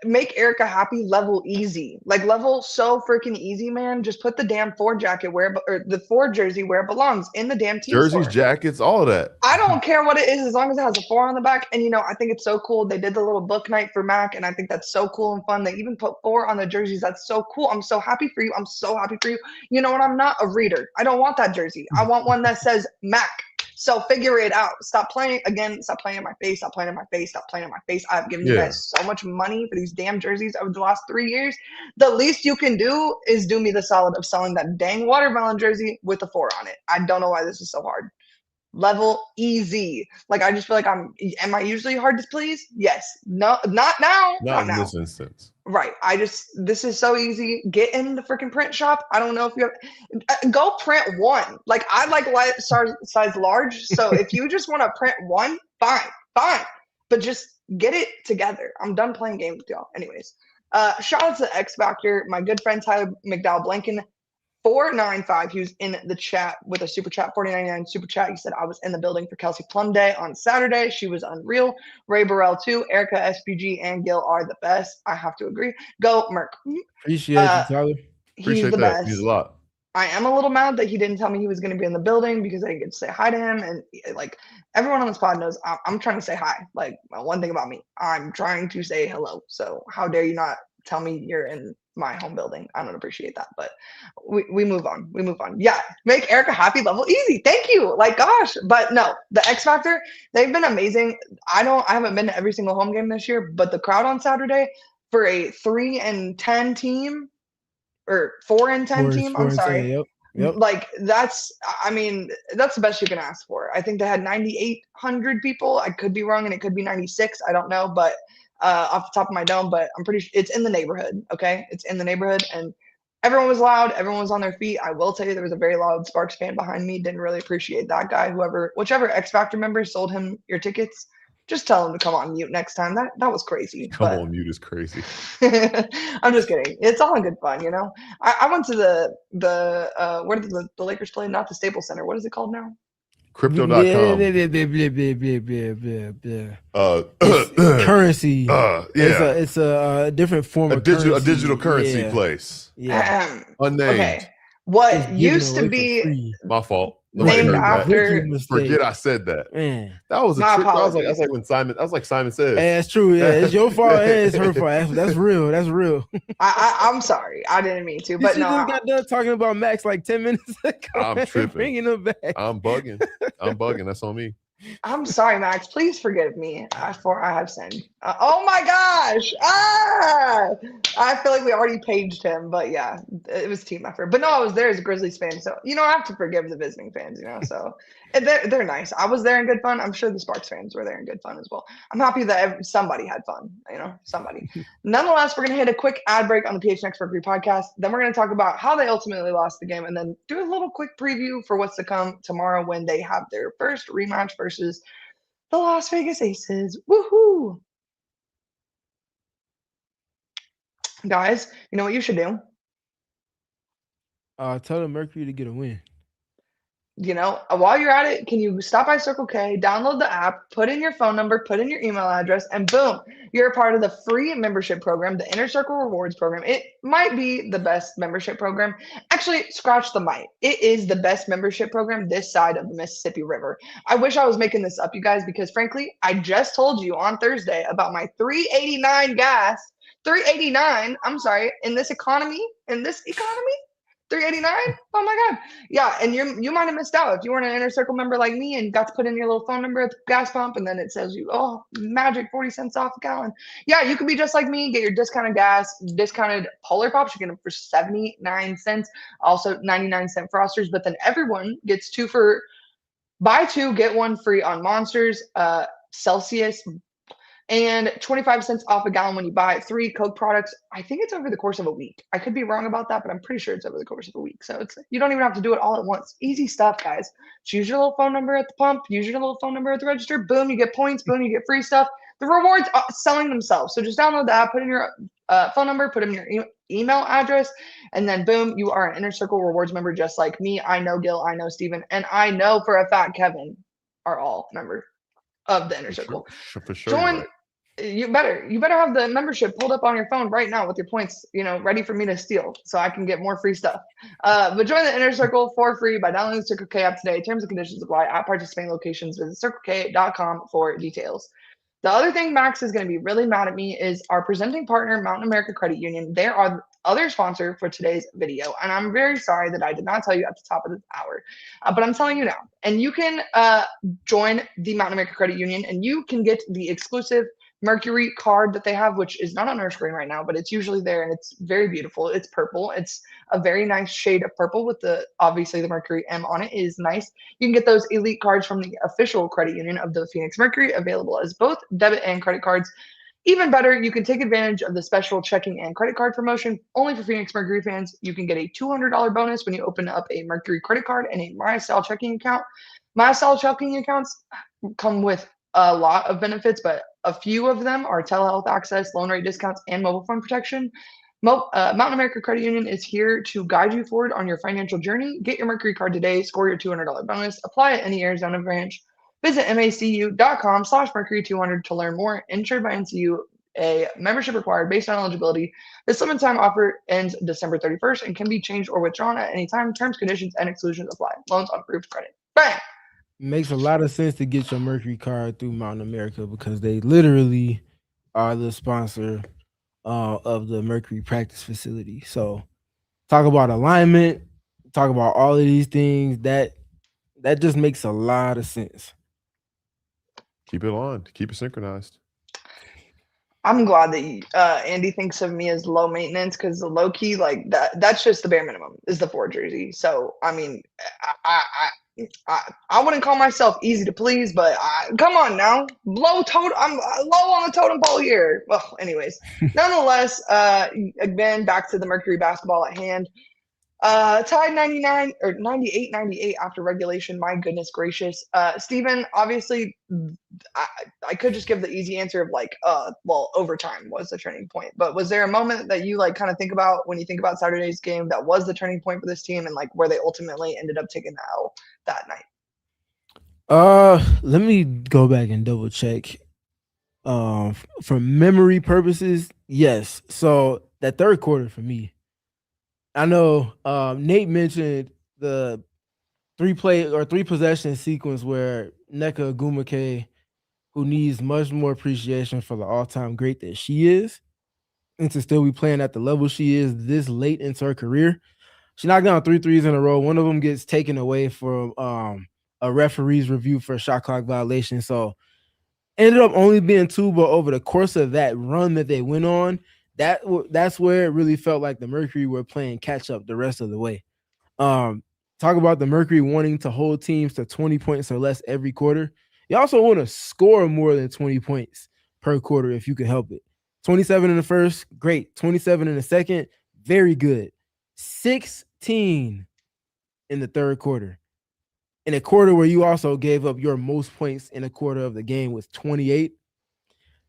Make Erika happy, level easy. Like, level so freaking easy, man. Just put the damn Ford jacket or the Ford jersey where it belongs, in the damn team Jerseys, store. jackets, all of that. I don't care what it is as long as it has a 4 on the back. And, I think it's so cool. They did the little book night for Mac, and I think that's so cool and fun. They even put 4 on the jerseys. That's so cool. I'm so happy for you. I'm so happy for you. You know what? I'm not a reader. I don't want that jersey. I want one that says Mac. So figure it out. Stop playing again. Stop playing in my face. Stop playing in my face. Stop playing in my face. I've given you guys so much money for these damn jerseys over the last 3 years. The least you can do is do me the solid of selling that dang watermelon jersey with a 4 on it. I don't know why this is so hard. Level easy. Like, I just feel like am I usually hard to please? Yes. No, not now. Not in this instance. Right. This is so easy. Get in the freaking print shop. I don't know if you have, go print 1. Like, I like size large. So if you just want to print 1, fine. But just get it together. I'm done playing games with y'all. Anyways, shout out to X Factor, my good friend Tyler McDowell Blanken. 495. He was in the chat with a super chat, 4099 super chat. He said, I was in the building for Kelsey Plum Day on Saturday. She was unreal. Rae Burrell too. Erika, SPG, and Gil are the best. I have to agree. Go Merc. Appreciate you, Tyler. Appreciate the that. Best. He's a lot. I am a little mad that he didn't tell me he was going to be in the building because I didn't get to say hi to him. And like, everyone on this pod knows I'm trying to say hi. Like, one thing about me, I'm trying to say hello. So how dare you not tell me you're in my home building? I don't appreciate that, but we move on. Yeah, make Erika happy, level easy. Thank you. Like, gosh, but no, the X Factor, they've been amazing. I haven't been to every single home game this year, but the crowd on Saturday for a 3-10 team or 4-10 team, I'm sorry. Yep. Like, that's the best you can ask for. I think they had 9,800 people. I could be wrong, and it could be 96. I don't know, but off the top of my dome, but I'm pretty sure it's in the neighborhood. Okay. It's in the neighborhood, and everyone was loud. Everyone was on their feet. I will tell you, there was a very loud Sparks fan behind me. Didn't really appreciate that guy. Whichever X Factor member sold him your tickets, just tell him to come on mute next time. That was crazy. Come on mute is crazy. I'm just kidding. It's all in good fun, I went to the where did the Lakers play? Not the Staples Center. What is it called now? Crypto.com. Currency. It's a different form of currency. A digital currency place. Yeah. Unnamed. Okay. What used to be my fault. Named after. Forget I said that. Man. That was a trick. I was like when Simon. I was like Simon says. Hey, that's true. Yeah, it's your fault. And it's her fault. That's real. I'm sorry. I didn't mean to. But no. You got done talking about Max like 10 minutes ago. I'm tripping. Bringing him back. I'm bugging. That's on me. I'm sorry, Max. Please forgive me for I have sinned. Oh my gosh! I feel like we already paged him, but yeah, it was team effort. But no, I was there as a Grizzlies fan, so I have to forgive the visiting fans. So and they're nice. I was there in good fun. I'm sure the Sparks fans were there in good fun as well. I'm happy that somebody had fun. Somebody. Nonetheless, we're gonna hit a quick ad break on the PHNX Mercury podcast. Then we're gonna talk about how they ultimately lost the game, and then do a little quick preview for what's to come tomorrow when they have their first rematch versus the Las Vegas Aces. Woohoo! Guys, you know what you should do? Tell the Mercury to get a win. While you're at it, can you stop by Circle K, download the app, put in your phone number, put in your email address, and boom, you're a part of the free membership program, the Inner Circle Rewards program. It might be the best membership program. Actually, scratch the might. It is the best membership program this side of the Mississippi River. I wish I was making this up, you guys, because frankly, I just told you on Thursday about my $3.89 gas. $3.89, I'm sorry, in this economy? $3.89? Oh my God. Yeah, and you might have missed out if you weren't an Inner Circle member like me and got to put in your little phone number at the gas pump, and then it says magic 40 cents off a gallon. Yeah, you could be just like me, get your discounted gas, discounted Polar Pops. You get them for 79 cents, also 99-cent Frosters, but then everyone gets buy 2, get 1 free on Monsters, Celsius, and 25 cents off a gallon when you buy 3 Coke products. I think it's over the course of a week. I could be wrong about that, but I'm pretty sure it's over the course of a week. So you don't even have to do it all at once. Easy stuff, guys. Just use your little phone number at the pump. Use your little phone number at the register. Boom, you get points. Boom, you get free stuff. The rewards are selling themselves. So just download the app, put in your phone number, put in your email address, and then boom, you are an Inner Circle Rewards member just like me. I know Gil, I know Steven, and I know for a fact Kevin are all members of the Inner Circle. For sure. You better have the membership pulled up on your phone right now with your points, ready for me to steal so I can get more free stuff. But join the Inner Circle for free by downloading the Circle K app today. Terms and conditions apply at participating locations. Visit CircleK.com for details. The other thing Max is going to be really mad at me is our presenting partner, Mountain America Credit Union. They are the other sponsor for today's video. And I'm very sorry that I did not tell you at the top of this hour, but I'm telling you now. And you can join the Mountain America Credit Union and you can get the exclusive Mercury card that they have, which is not on our screen right now, but it's usually there and it's very beautiful. It's purple. It's a very nice shade of purple with obviously the Mercury M on it is nice. You can get those elite cards from the official credit union of the Phoenix Mercury, available as both debit and credit cards. Even better, you can take advantage of the special checking and credit card promotion only for Phoenix Mercury fans. You can get a $200 bonus when you open up a Mercury credit card and a MyStyle checking account. MyStyle checking accounts come with a lot of benefits, but a few of them are telehealth access, loan rate discounts, and mobile phone protection. Mountain America Credit Union is here to guide you forward on your financial journey. Get your Mercury card today, score your $200 bonus, apply at any Arizona branch. Visit macu.com/Mercury200 to learn more. Insured by NCU, a membership required based on eligibility. This limited time offer ends December 31st and can be changed or withdrawn at any time. Terms, conditions, and exclusions apply. Loans on approved credit. Bang! Makes a lot of sense to get your Mercury card through Mountain America because they literally are the sponsor of the Mercury practice facility. So talk about alignment, talk about all of these things. That just makes a lot of sense. Keep it on. Keep it synchronized. I'm glad that Andy thinks of me as low maintenance because the low key, like that's just the bare minimum is the 4 jersey. So, I mean, I wouldn't call myself easy to please, but come on now. I'm low on the totem pole here. Well, anyways, nonetheless, again, back to the Mercury basketball at hand. Tied 98 after regulation. My goodness gracious. Steven, obviously, I could just give the easy answer of overtime was the turning point. But was there a moment that you kind of think about when you think about Saturday's game that was the turning point for this team and where they ultimately ended up taking the L that night? Let me go back and double check. For memory purposes, yes. So that third quarter for me, I know Nate mentioned the 3 possession sequence where Nneka Ogwumike, who needs much more appreciation for the all-time great that she is, and to still be playing at the level she is this late into her career. She knocked down 3 threes in a row. One of them gets taken away from a referee's review for a shot clock violation. So ended up only being 2, but over the course of that run that they went on, that's where it really felt like the Mercury were playing catch up the rest of the way. Talk about the Mercury wanting to hold teams to 20 points or less every quarter. You also want to score more than 20 points per quarter if you can help it. 27 in the first, great. 27 in the second, very good. 16 in the third quarter. In a quarter where you also gave up your most points in a quarter of the game with 28.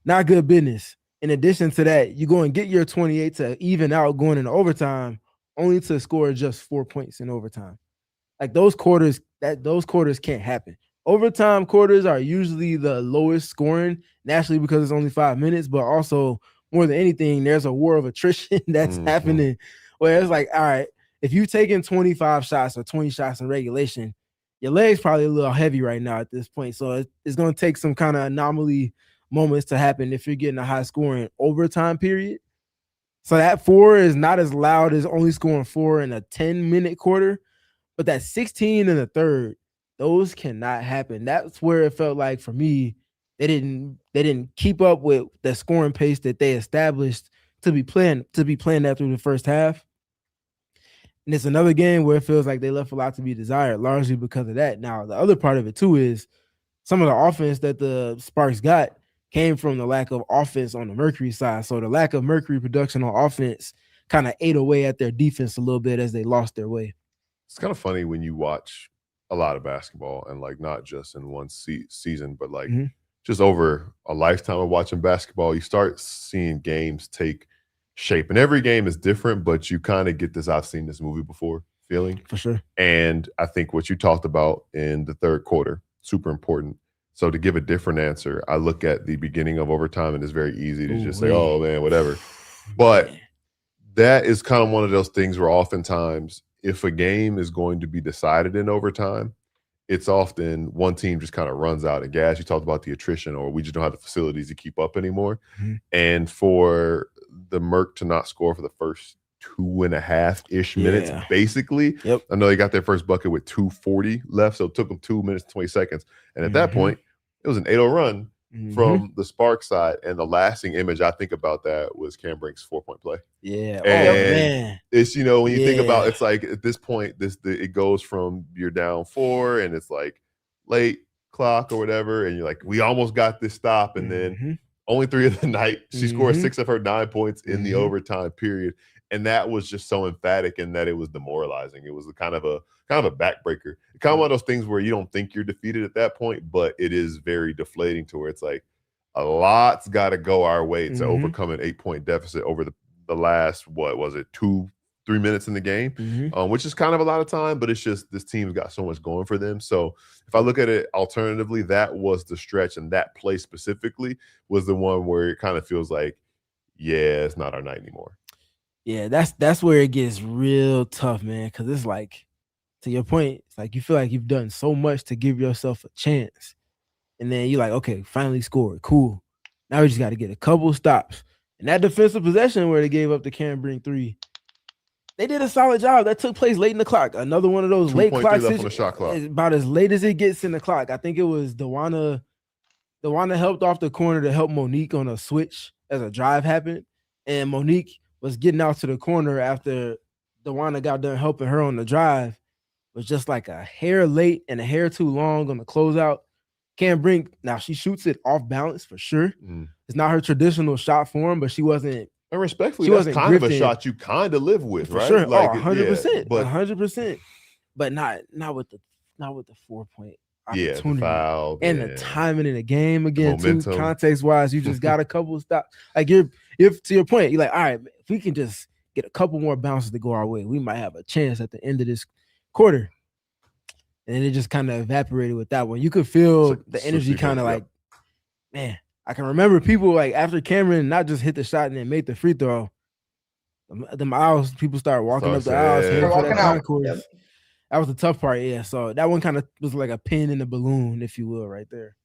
Not good business. In addition to that, you go and get your 28 to even out going into overtime, only to score just 4 points in overtime. Those quarters can't happen. Overtime quarters are usually the lowest scoring, naturally because it's only 5 minutes, but also more than anything, there's a war of attrition that's happening where it's all right, if you've taken 25 shots or 20 shots in regulation, your leg's probably a little heavy right now at this point. So it's going to take some kind of anomaly moments to happen if you're getting a high scoring overtime period. So that 4 is not as loud as only scoring 4 in a 10-minute quarter, but that 16 in the third, those cannot happen. That's where it felt like for me, they didn't keep up with the scoring pace that they established to be playing that through the first half. And it's another game where it feels like they left a lot to be desired, largely because of that. Now, the other part of it too is some of the offense that the Sparks got came from the lack of offense on the Mercury side. So the lack of Mercury production on offense kind of ate away at their defense a little bit as they lost their way. It's kind of funny when you watch a lot of basketball and not just in one season, but just over a lifetime of watching basketball, you start seeing games take shape. And every game is different, but you kind of get this I've seen this movie before feeling. For sure. And I think what you talked about in the third quarter, super important. So to give a different answer, I look at the beginning of overtime, and it's very easy to just say, oh, man, whatever. But that is kind of one of those things where oftentimes if a game is going to be decided in overtime, it's often one team just kind of runs out of gas. You talked about the attrition, or we just don't have the facilities to keep up anymore. And for the Merc to not score for the first 2.5-ish minutes, basically. I know they got their first bucket with 2:40 left, so it took them 2 minutes and 20 seconds. And at that point, it was an 8-0 run from the Spark side. And the lasting image I think about that was Cam Brink's 4-point play. And man. It's, you know, when you think about, it's like at this point, it goes from you're down 4 and it's like late clock or whatever. And you're like, we almost got this stop. And then only 3 of the night, she scored 6 of her 9 points in the overtime period. And that was just so emphatic in that it was demoralizing. It was kind of a backbreaker. Kind of one of those things where you don't think you're defeated at that point, but it is very deflating to where it's like a lot's got to go our way to overcome an 8-point deficit over the last, 2-3 minutes in the game, which is kind of a lot of time, but it's just this team's got so much going for them. So if I look at it alternatively, that was the stretch, and that play specifically was the one where it kind of feels like, yeah, it's not our night anymore. Yeah, that's where it gets real tough, man, because it's like, to your point, it's like you feel like you've done so much to give yourself a chance. And then you're like, okay, finally scored. Cool. Now we just got to get a couple stops. And that defensive possession where they gave up the Cam Brink 3, they did a solid job. That took place late in the clock. Another one of those late clocks. On the shot clock. About as late as it gets in the clock. I think it was Dewana helped off the corner to help Monique on a switch as a drive happened. And Monique was getting out to the corner after Dewana got done helping her on the drive. Was just like a hair late and a hair too long on the closeout. Cam Brink, now she shoots it off balance for sure. It's not her traditional shot form, but she wasn't. And respectfully, that's kind of a shot you kind of live with, right? Sure. Like, 100%. 100%. But not with the 4-point opportunity. The foul. And the timing in the game again, too. Context-wise, you just got a couple of stops. Like, if to your point, you're like, all right, if we can just get a couple more bounces to go our way, we might have a chance at the end of this quarter. And then it just kind of evaporated with that one. You could feel the energy kind of like, man, I can remember people like after Cameron not just hit the shot and then made the free throw, the aisles, people started walking up the aisles. Yep. That was the tough part, yeah. So that one kind of was like a pin in the balloon, if you will, right there.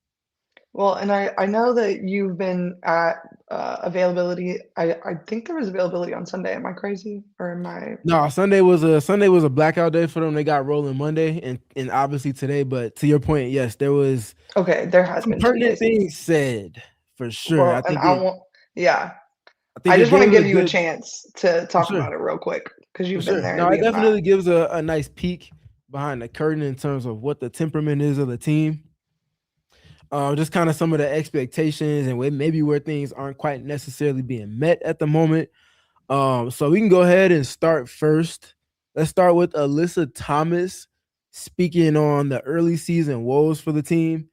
Well, and I know that you've been at availability. I think there was availability on Sunday. Am I crazy or am I? No, Sunday was a blackout day for them. They got rolling Monday and obviously today. But to your point, yes, there was. Okay, there has been pertinent things said for sure. Well, I just want to give you a chance to talk about it real quick because you've been there. No, it definitely gives a nice peek behind the curtain in terms of what the temperament is of the team. Just kind of some of the expectations and maybe where things aren't quite necessarily being met at the moment. So we can go ahead and start first. Let's start with Alyssa Thomas speaking on the early season woes for the team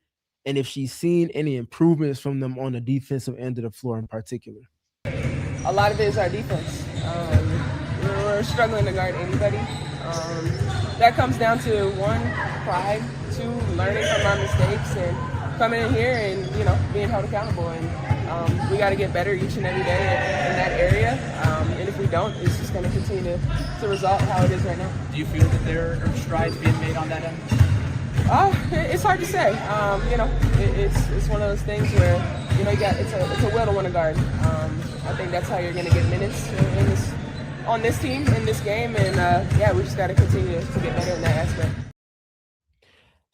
and if she's seen any improvements from them on the defensive end of the floor in particular. A lot of it is our defense. We're struggling to guard anybody. That comes down to 1, pride, 2, learning from our mistakes and coming in here and, being held accountable. And we got to get better each and every day in that area. And if we don't, it's just going to continue to result how it is right now. Do you feel that there are strides being made on that end? It's hard to say. It's one of those things where, it's a will to win a guard. I think that's how you're going to get minutes on this team, in this game. And, we just got to continue to get better in that aspect.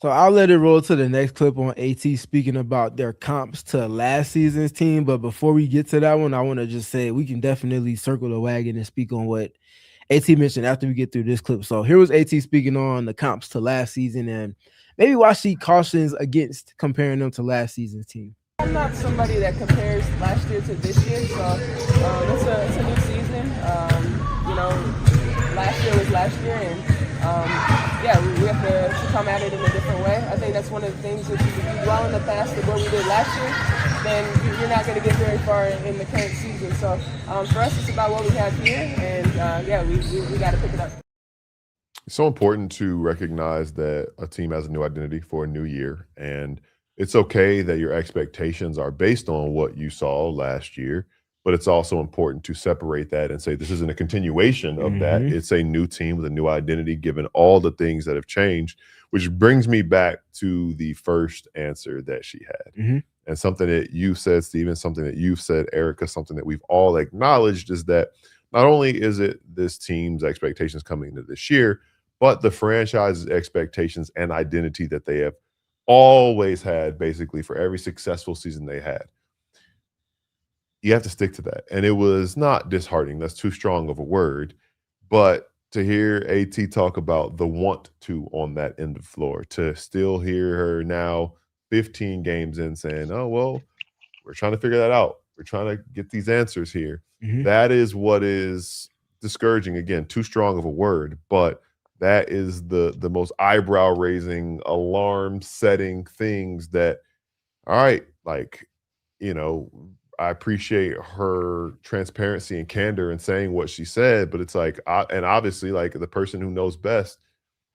So I'll let it roll to the next clip on AT speaking about their comps to last season's team. But before we get to that one, I want to just say we can definitely circle the wagon and speak on what AT mentioned after we get through this clip. So here was AT speaking on the comps to last season and maybe why she cautions against comparing them to last season's team. I'm not somebody that compares last year to this year, so it's a new season. Last year was last year, and we have to come at it in a different way. I think that's one of the things that if you dwell in the past of what we did last year, then you're not going to get very far in the current season. So for us, it's about what we have here, and we got to pick it up. It's so important to recognize that a team has a new identity for a new year, and it's okay that your expectations are based on what you saw last year, but it's also important to separate that and say this isn't a continuation of that. It's a new team with a new identity, given all the things that have changed, which brings me back to the first answer that she had. And something that you said, Steven, something that you've said, Erika, something that we've all acknowledged is that not only is it this team's expectations coming into this year, but the franchise's expectations and identity that they have always had, basically, for every successful season they had. You have to stick to that. And it was not disheartening. That's too strong of a word. But to hear AT talk about the want to on that end of the floor, to still hear her now 15 games in saying, oh, well, we're trying to figure that out. We're trying to get these answers here. That is what is discouraging. Again, too strong of a word, but that is the most eyebrow-raising, alarm-setting things that, all right, like, you know, I appreciate her transparency and candor in saying what she said, but it's like, and obviously, like, the person who knows best,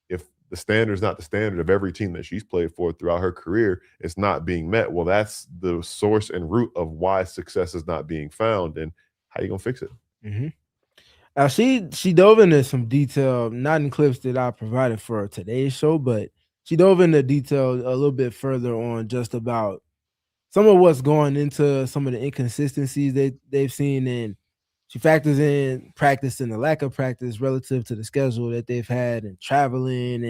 if the standard is not the standard of every team that she's played for throughout her career, it's not being met. Well, that's the source and root of why success is not being found, and how you gonna fix it? Now she dove into some detail, not in clips that I provided for today's show, but she dove into detail a little bit further on just about some of what's going into some of the inconsistencies they've seen, and she factors in practice and the lack of practice relative to the schedule that they've had and traveling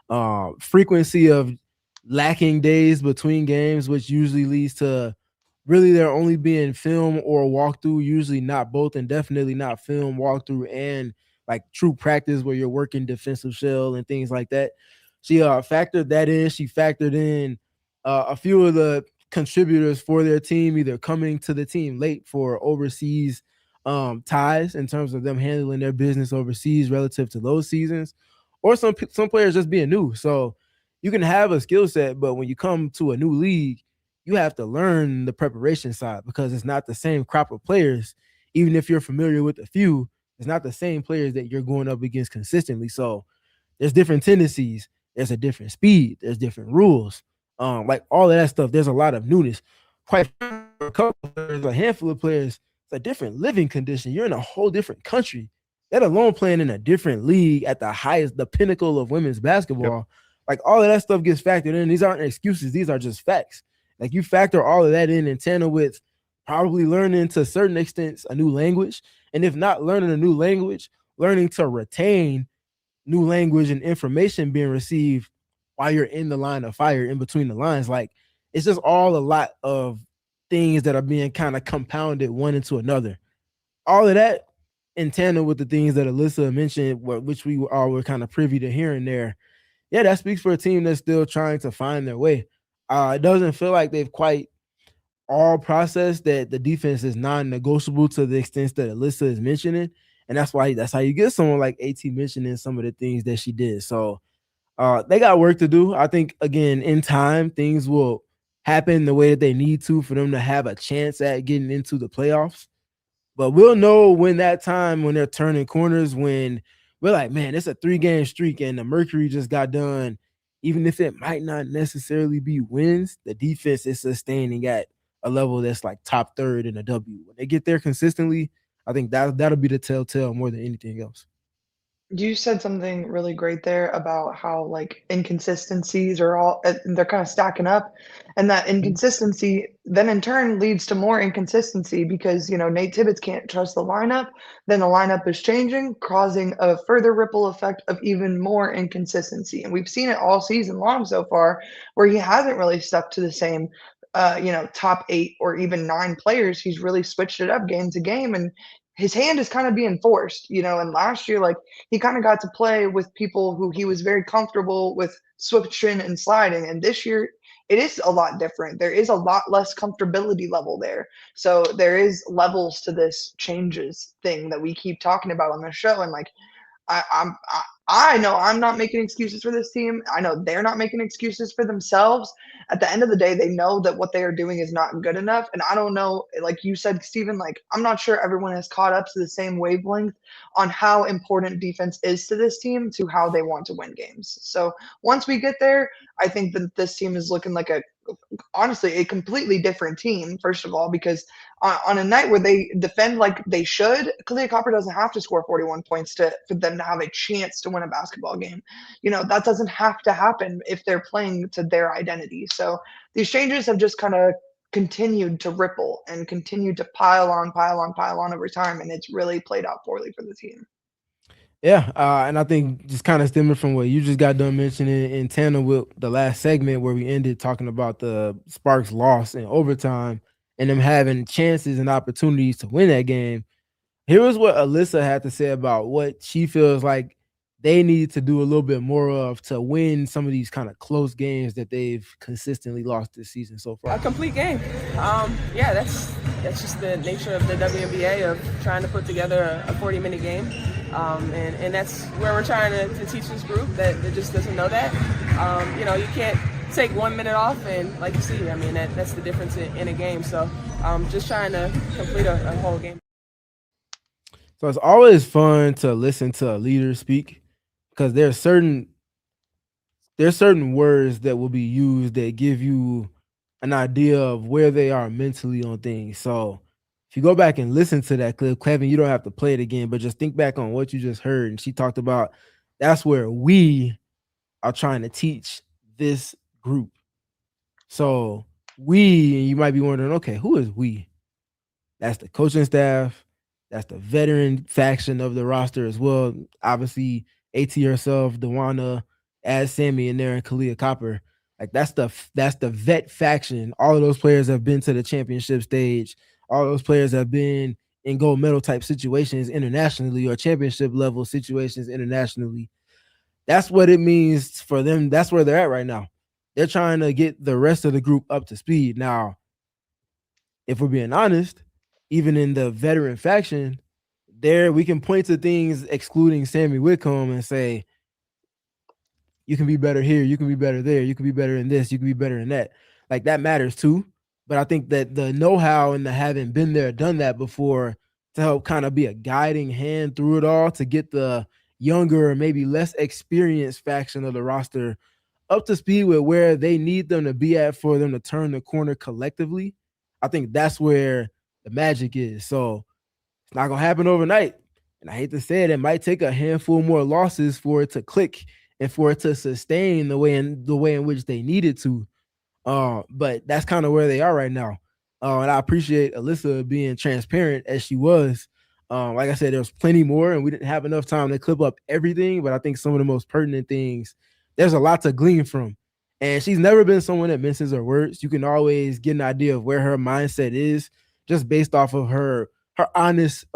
and frequency of lacking days between games, which usually leads to really there only being film or walkthrough, usually not both, and definitely not film, walkthrough, and like true practice where you're working defensive shell and things like that. She factored that in. She factored in a few of the contributors for their team either coming to the team late for overseas ties in terms of them handling their business overseas relative to those seasons, or some players just being new. So you can have a skill set, but when you come to a new league, you have to learn the preparation side because it's not the same crop of players. Even if you're familiar with a few, it's not the same players that you're going up against consistently. So there's different tendencies. There's a different speed. There's different rules. Like all of that stuff. There's a lot of newness. Quite for a couple of players, a handful of players, it's a different living condition. You're in a whole different country, let alone playing in a different league at the highest, the pinnacle of women's basketball. Like all of that stuff gets factored in. These aren't excuses. These are just facts. Like you factor all of that in tandem with probably learning to certain extents a new language. And if not learning a new language, learning to retain new language and information being received while you're in the line of fire, in between the lines. Like it's just all a lot of things that are being kind of compounded one into another. All of that in tandem with the things that Alyssa mentioned, which we all were kind of privy to hearing there. Yeah, that speaks for a team that's still trying to find their way. It doesn't feel like they've quite all processed that the defense is non-negotiable to the extent that Alyssa is mentioning. And that's how you get someone like AT mentioning some of the things that she did. So they got work to do. I think, again, in time, things will happen the way that they need to for them to have a chance at getting into the playoffs. But we'll know when that time, when they're turning corners, when we're like, man, it's a 3-game streak and the Mercury just got done. Even if it might not necessarily be wins, the defense is sustaining at a level that's like top third in a W. When they get there consistently, I think that'll be the telltale more than anything else. You said something really great there about how like inconsistencies are all they're kind of stacking up, and that inconsistency then in turn leads to more inconsistency because Nate Tibbetts can't trust the lineup. Then the lineup is changing, causing a further ripple effect of even more inconsistency. And we've seen it all season long so far, where he hasn't really stuck to the same top 8 or even 9 players. He's really switched it up game to game, and his hand is kind of being forced, and last year, like, he kind of got to play with people who he was very comfortable with switching and sliding. And this year, it is a lot different. There is a lot less comfortability level there. So there is levels to this changes thing that we keep talking about on the show. And like, I know I'm not making excuses for this team. I know they're not making excuses for themselves. At the end of the day, they know that what they are doing is not good enough. And I don't know, like you said, Steven, like I'm not sure everyone has caught up to the same wavelength on how important defense is to this team to how they want to win games. So once we get there, I think that this team is looking like honestly a completely different team, first of all, because on a night where they defend like they should, Kahleah Copper doesn't have to score 41 points for them to have a chance to win a basketball game. That doesn't have to happen if they're playing to their identity. So these changes have just kind of continued to ripple and continued to pile on over time, and it's really played out poorly for the team. Yeah, and I think just kind of stemming from what you just got done mentioning in tandem with the last segment where we ended talking about the Sparks loss in overtime and them having chances and opportunities to win that game. Here was what Alyssa had to say about what she feels like they need to do a little bit more of to win some of these kind of close games that they've consistently lost this season so far. A complete game. Yeah, that's just the nature of the WNBA, of trying to put together a 40-minute game. And that's where we're trying to teach this group that just doesn't know that. You can't take 1 minute off, and like you see, I mean, that's the difference in a game. So just trying to complete a whole game. So it's always fun to listen to a leader speak, because there's certain words that will be used that give you an idea of where they are mentally on things. So if you go back and listen to that clip, Kevin, you don't have to play it again, but just think back on what you just heard. And she talked about that's where we are trying to teach this group. So we, and you might be wondering, okay, who is we? That's the coaching staff. That's the veteran faction of the roster as well. Obviously, AT herself, DeWanna, add Sammy in there, and Kahleah Copper. Like that's the vet faction. All of those players have been to the championship stage. All those players have been in gold medal type situations internationally, or championship level situations internationally. That's what it means for them. That's where they're at right now. They're trying to get the rest of the group up to speed. Now, if we're being honest, even in the veteran faction, there we can point to things excluding Sammy Whitcomb and say, you can be better here, you can be better there, you can be better in this, you can be better in that. Like that matters too. But I think that the know-how and the having been there, done that before, to help kind of be a guiding hand through it all, to get the younger, maybe less experienced faction of the roster up to speed with where they need them to be at for them to turn the corner collectively. I think that's where the magic is. So it's not going to happen overnight. And I hate to say it, it might take a handful more losses for it to click and for it to sustain the way in which they needed to. But that's kind of where they are right now. And I appreciate Alyssa being transparent as she was. Like I said, there was plenty more, and we didn't have enough time to clip up everything, but I think some of the most pertinent things, there's a lot to glean from. And she's never been someone that minces her words. You can always get an idea of where her mindset is just based off of her honest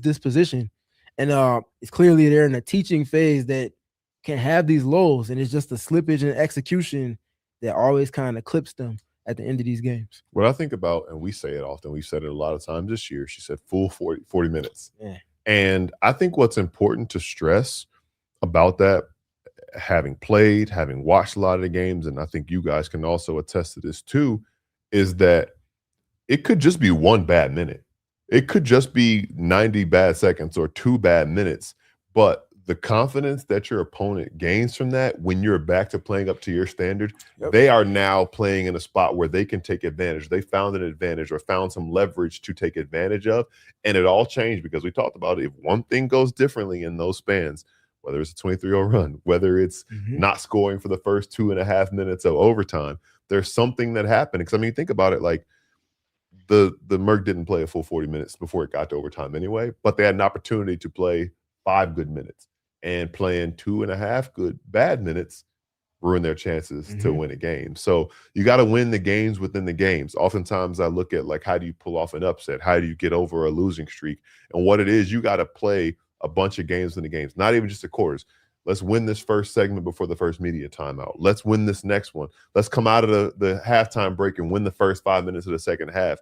disposition. And it's clearly they're in a teaching phase that can have these lows, and it's just the slippage and execution that always kind of clips them at the end of these games. What I think about, and we say it often, we've said it a lot of times this year, she said full 40 minutes. Yeah. And I think what's important to stress about that, having played, having watched a lot of the games, and I think you guys can also attest to this too, is that it could just be one bad minute. It could just be 90 bad seconds or 2 bad minutes, but the confidence that your opponent gains from that when you're back to playing up to your standard, they are now playing in a spot where they can take advantage. They found an advantage or found some leverage to take advantage of, and it all changed because we talked about it. If one thing goes differently in those spans, whether it's a 23-0 run, whether it's not scoring for the first 2.5 minutes of overtime, there's something that happened. Because, I mean, think about it, like the Merc didn't play a full 40 minutes before it got to overtime anyway, but they had an opportunity to play 5 good minutes. And playing 2.5 bad minutes ruin their chances to win a game. So you got to win the games within the games. Oftentimes I look at, like, how do you pull off an upset? How do you get over a losing streak? And what it is, you got to play a bunch of games in the games, not even just the quarters. Let's win this first segment before the first media timeout. Let's win this next one. Let's come out of the halftime break and win the first 5 minutes of the second half.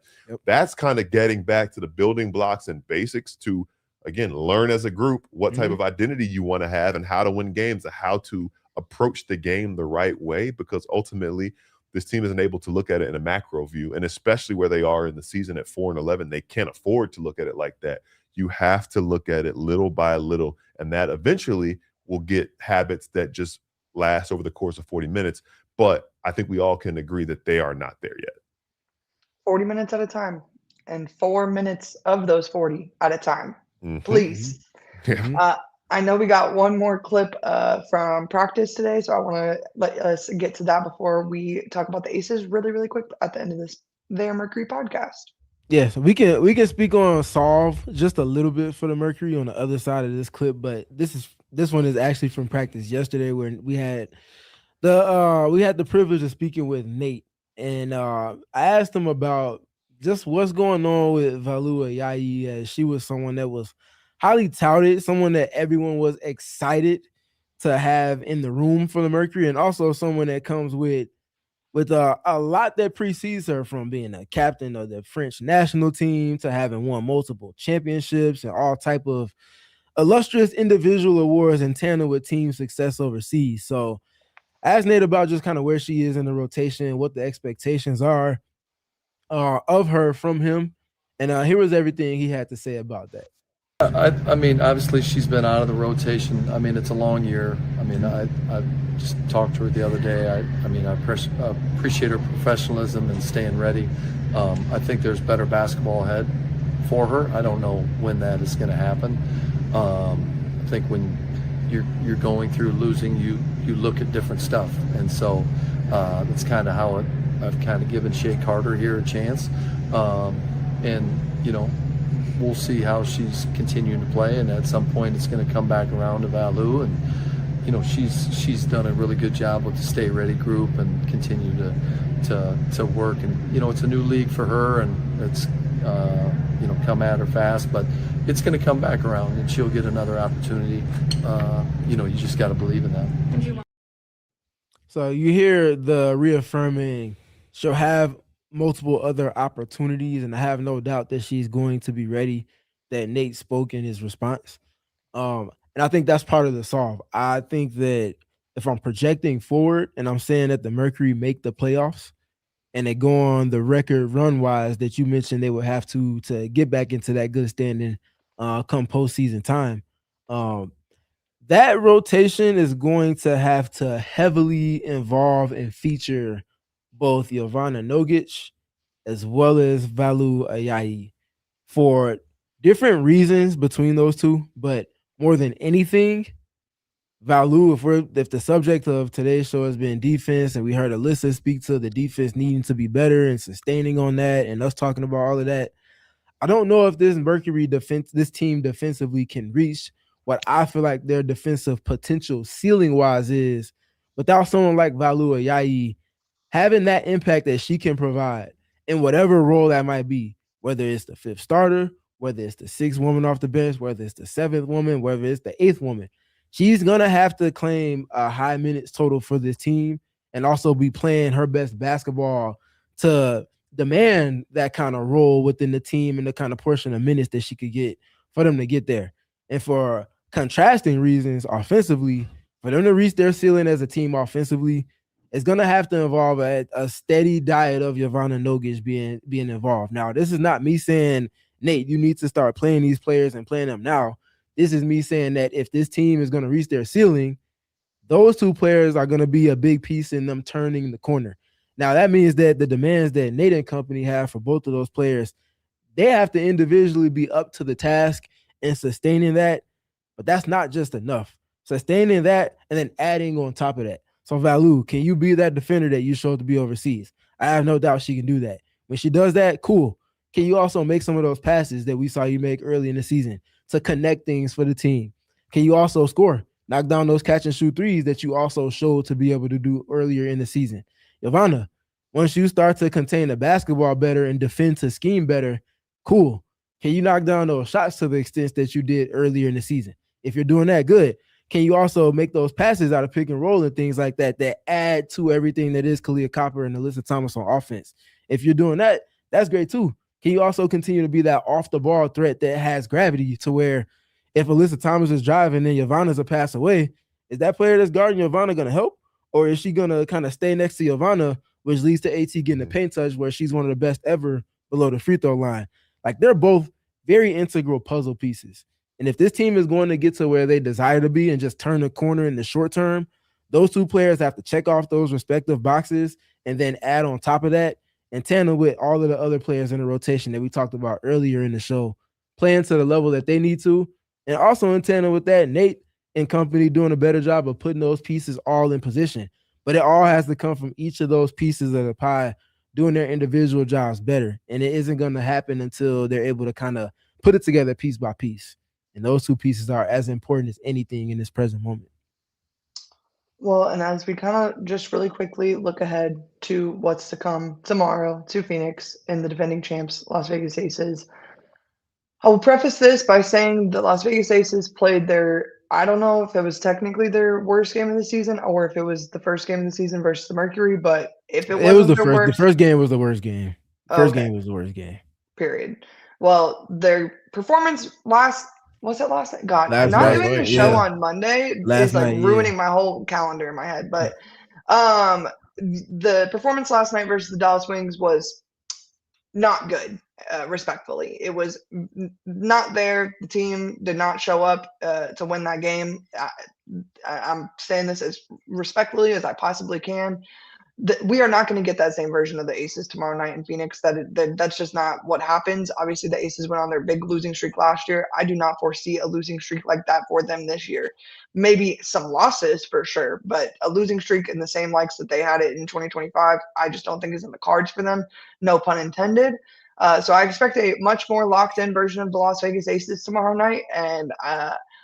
That's kind of getting back to the building blocks and basics to, again, learn as a group what type of identity you want to have and how to win games and how to approach the game the right way, because ultimately this team isn't able to look at it in a macro view, and especially where they are in the season at 4-11, they can't afford to look at it like that. You have to look at it little by little, and that eventually will get habits that just last over the course of 40 minutes. but I think we all can agree that they are not there yet. 40 minutes at a time, and 4 minutes of those 40 at a time. Please. Yeah. I know we got one more clip from practice today, so I want to let us get to that before we talk about the Aces really, really quick at the end of this Mercury podcast. Yes, we can speak on solve just a little bit for the Mercury on the other side of this clip, but this one is actually from practice yesterday, where we had the privilege of speaking with Nate, and I asked him about just what's going on with Valu Ayayi, as she was someone that was highly touted, someone that everyone was excited to have in the room for the Mercury, and also someone that comes with a lot that precedes her, from being a captain of the French national team to having won multiple championships and all type of illustrious individual awards in tandem with team success overseas. So I asked Nate about just kind of where she is in the rotation, what the expectations are of her from him, and here was everything he had to say about that. I mean, obviously she's been out of the rotation. I mean, it's a long year. I mean, I just talked to her the other day. I appreciate her professionalism and staying ready. I think there's better basketball ahead for her. I don't know when that is going to happen. I think when you're going through losing, you look at different stuff, and so that's kind of how I've kind of given Shea Carter here a chance, and you know, we'll see how she's continuing to play, and at some point it's going to come back around to Valu, and you know, she's done a really good job with the Stay Ready group and continue to work, and you know, it's a new league for her, and it's you know, come at her fast, but it's going to come back around and she'll get another opportunity. You know, you just got to believe in that. So you hear the reaffirming she'll have multiple other opportunities, and I have no doubt that she's going to be ready, that Nate spoke in his response. And I think that's part of the solve. I think that if I'm projecting forward and I'm saying that the Mercury make the playoffs and they go on the record run-wise that you mentioned they would have to get back into that good standing come postseason time, that rotation is going to have to heavily involve and feature both Jovana Nogic as well as Valu Ayayi for different reasons between those two. But more than anything, Valu, if the subject of today's show has been defense, and we heard Alyssa speak to the defense needing to be better and sustaining on that, and us talking about all of that, I don't know if this Mercury this team defensively can reach what I feel like their defensive potential ceiling wise is without someone like Valu Ayayi having that impact that she can provide in whatever role that might be, whether it's the fifth starter, whether it's the sixth woman off the bench, whether it's the seventh woman, whether it's the eighth woman. She's going to have to claim a high minutes total for this team and also be playing her best basketball to demand that kind of role within the team and the kind of portion of minutes that she could get for them to get there. And for contrasting reasons offensively, for them to reach their ceiling as a team offensively, it's going to have to involve a steady diet of Jovana Nogic being involved. Now, this is not me saying, Nate, you need to start playing these players and playing them now. This is me saying that if this team is going to reach their ceiling, those two players are going to be a big piece in them turning the corner. Now, that means that the demands that Nate and company have for both of those players, they have to individually be up to the task and sustaining that. But that's not just enough. Sustaining that and then adding on top of that. So, Valu, can you be that defender that you showed to be overseas? I have no doubt she can do that. When she does that, cool. Can you also make some of those passes that we saw you make early in the season to connect things for the team? Can you also score? Knock down those catch and shoot threes that you also showed to be able to do earlier in the season. Jovana, once you start to contain the basketball better and defend to scheme better, cool. Can you knock down those shots to the extent that you did earlier in the season? If you're doing that, good. Can you also make those passes out of pick and roll and things like that that add to everything that is Kahleah Copper and Alyssa Thomas on offense? If you're doing that, that's great too. Can you also continue to be that off-the-ball threat that has gravity to where if Alyssa Thomas is driving and Jovana's a pass away, is that player that's guarding Jovana going to help? Or is she going to kind of stay next to Jovana, which leads to AT getting the paint touch where she's one of the best ever below the free throw line? Like, they're both very integral puzzle pieces. And if this team is going to get to where they desire to be and just turn the corner in the short term, Those two players have to check off those respective boxes and then add on top of that in tandem with all of the other players in the rotation that we talked about earlier in the show, playing to the level that they need to. And also in tandem with that, Nate and company doing a better job of putting those pieces all in position. But it all has to come from each of those pieces of the pie doing their individual jobs better. And it isn't going to happen until they're able to kind of put it together piece by piece. And those two pieces are as important as anything in this present moment. Well, and as we kind of just really quickly look ahead to what's to come tomorrow to Phoenix and the defending champs, Las Vegas Aces, I will preface this by saying the Las Vegas Aces played I don't know if it was technically their worst game of the season or if it was the first game of the season versus the Mercury, but if it wasn't the first game was the worst game. Game was the worst game. Period. Well, their performance was it last night? God, not doing the show on Monday is like ruining my whole calendar in my head. But the performance last night versus the Dallas Wings was not good, respectfully. It was not there. The team did not show up to win that game. I'm saying this as respectfully as I possibly can. We are not going to get that same version of the Aces tomorrow night in Phoenix. That's just not what happens. Obviously, the Aces went on their big losing streak last year. I do not foresee a losing streak like that for them this year. Maybe some losses for sure, but a losing streak in the same likes that they had it in 2025, I just don't think is in the cards for them. No pun intended. So I expect a much more locked-in version of the Las Vegas Aces tomorrow night, and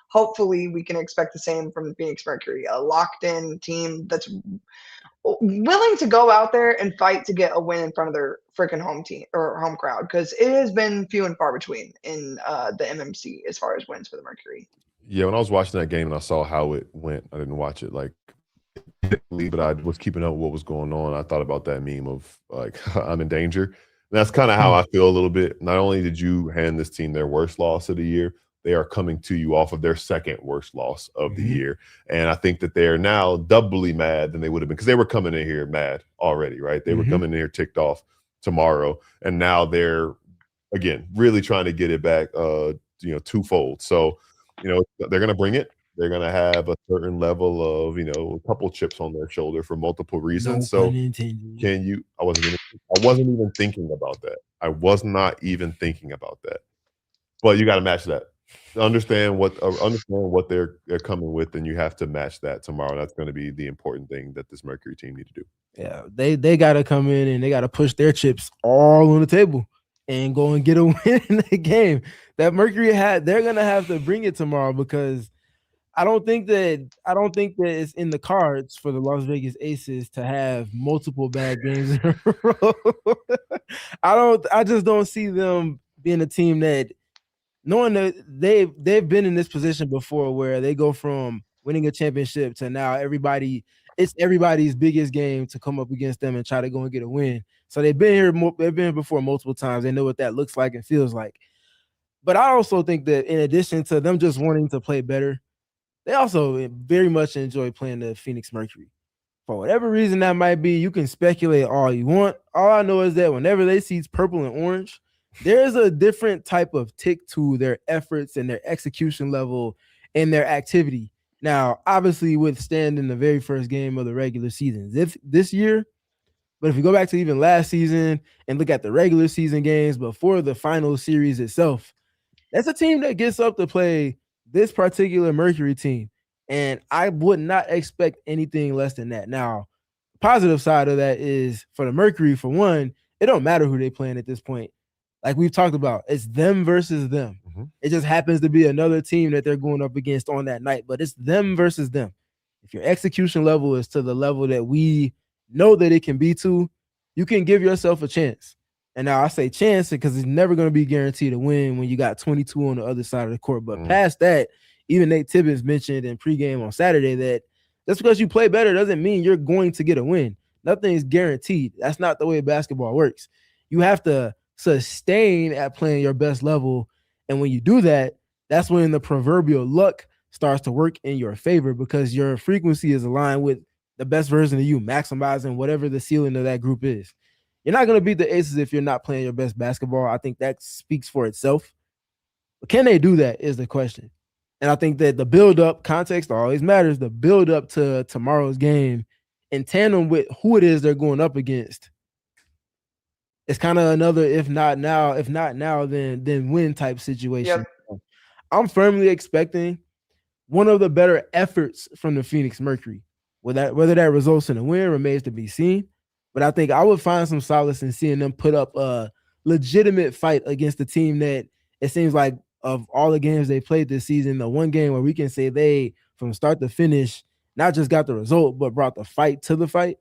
hopefully we can expect the same from the Phoenix Mercury, a locked-in team that's willing to go out there and fight to get a win in front of their freaking home team or home crowd, because it has been few and far between in the MMC as far as wins for the Mercury. Yeah, when I was watching that game and I saw how it went, I didn't watch it like, but I was keeping up with what was going on. I thought about that meme of like, I'm in danger. And that's kind of how I feel a little bit. Not only did you hand this team their worst loss of the year, they are coming to you off of their second worst loss of the year. And I think that they are now doubly mad than they would have been, because they were coming in here mad already, right? They were coming in here ticked off tomorrow. And now they're, again, really trying to get it back, twofold. So, they're going to bring it. They're going to have a certain level of, a couple chips on their shoulder for multiple reasons. So I wasn't even thinking about that. I was not even thinking about that. But you got to match that. Understand what they're coming with, and you have to match that tomorrow. That's going to be the important thing that this Mercury team need to do. Yeah, they got to come in and they got to push their chips all on the table and go and get a win in the game. That Mercury they're going to have to bring it tomorrow, because I don't think that it's in the cards for the Las Vegas Aces to have multiple bad games in a row. I just don't see them being a team that, knowing that they've been in this position before where they go from winning a championship to now it's everybody's biggest game to come up against them and try to go and get a win. So they've been here before multiple times. They know what that looks like and feels like. But I also think that in addition to them just wanting to play better, they also very much enjoy playing the Phoenix Mercury. For whatever reason that might be, you can speculate all you want. All I know is that whenever they see purple and orange, there's a different type of tick to their efforts and their execution level and their activity. Now, obviously, withstanding the very first game of the regular season this year, but if you go back to even last season and look at the regular season games before the final series itself, that's a team that gets up to play this particular Mercury team. And I would not expect anything less than that. Now, the positive side of that is for the Mercury, for one, it don't matter who they playing at this point. Like we've talked about, it's them versus them. It just happens to be another team that they're going up against on that night, but it's them versus them. If your execution level is to the level that we know that it can be to, you can give yourself a chance. And now I say chance because it's never going to be guaranteed to win when you got 22 on the other side of the court. But past that, even Nate Tibbins mentioned in pregame on Saturday that just because you play better doesn't mean you're going to get a win. Nothing is guaranteed. That's not the way basketball works. You have to sustain at playing your best level. And when you do that, that's when the proverbial luck starts to work in your favor, because your frequency is aligned with the best version of you, maximizing whatever the ceiling of that group is. You're not going to beat the Aces if you're not playing your best basketball. I think that speaks for itself. But can they do that is the question. And I think that the build-up, context always matters, the build-up to tomorrow's game in tandem with who it is they're going up against. It's kind of another if not now, then when type situation. Yep. I'm firmly expecting one of the better efforts from the Phoenix Mercury. Whether that results in a win remains to be seen. But I think I would find some solace in seeing them put up a legitimate fight against a team that it seems like of all the games they played this season, the one game where we can say they, from start to finish, not just got the result, but brought the fight to the fight.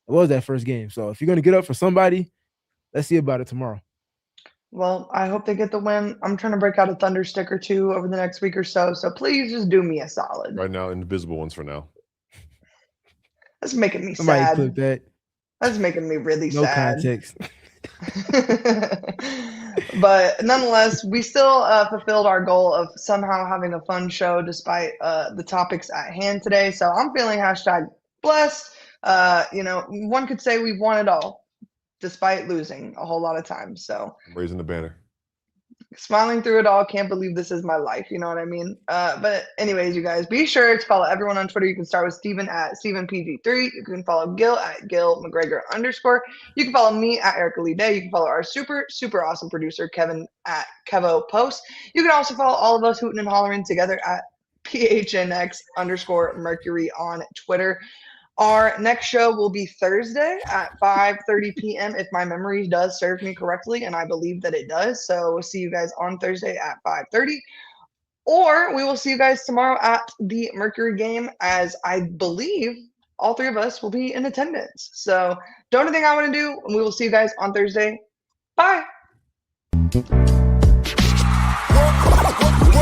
It was that first game. So if you're going to get up for somebody, let's see about it tomorrow. Well, I hope they get the win. I'm trying to break out a Thunder stick or two over the next week or so. So please just do me a solid. Right now, invisible ones for now. That's making me Somebody sad. clip that. That's making me really No sad. context. But nonetheless, we still fulfilled our goal of somehow having a fun show despite the topics at hand today. So I'm feeling #blessed. One could say we've won it all despite losing a whole lot of times. So Raising the banner. Smiling through it all, can't believe this is my life. You know what I mean? But anyways, you guys, be sure to follow everyone on Twitter. You can start with Steven at StevenPG3. You can follow Gil at GilMcGregor_. You can follow me at Erika Lee Day. You can follow our super, super awesome producer, Kevin at Kevo Post. You can also follow all of us hooting and hollering together at PHNX_Mercury on Twitter. Our next show will be Thursday at 5:30 p.m. if my memory does serve me correctly, and I believe that it does. So we'll see you guys on Thursday at 5:30. Or we will see you guys tomorrow at the Mercury game, as I believe all three of us will be in attendance. So don't anything I want to do, and we will see you guys on Thursday. Bye. We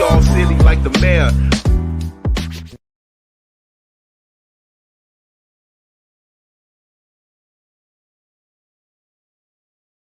all silly like the mayor.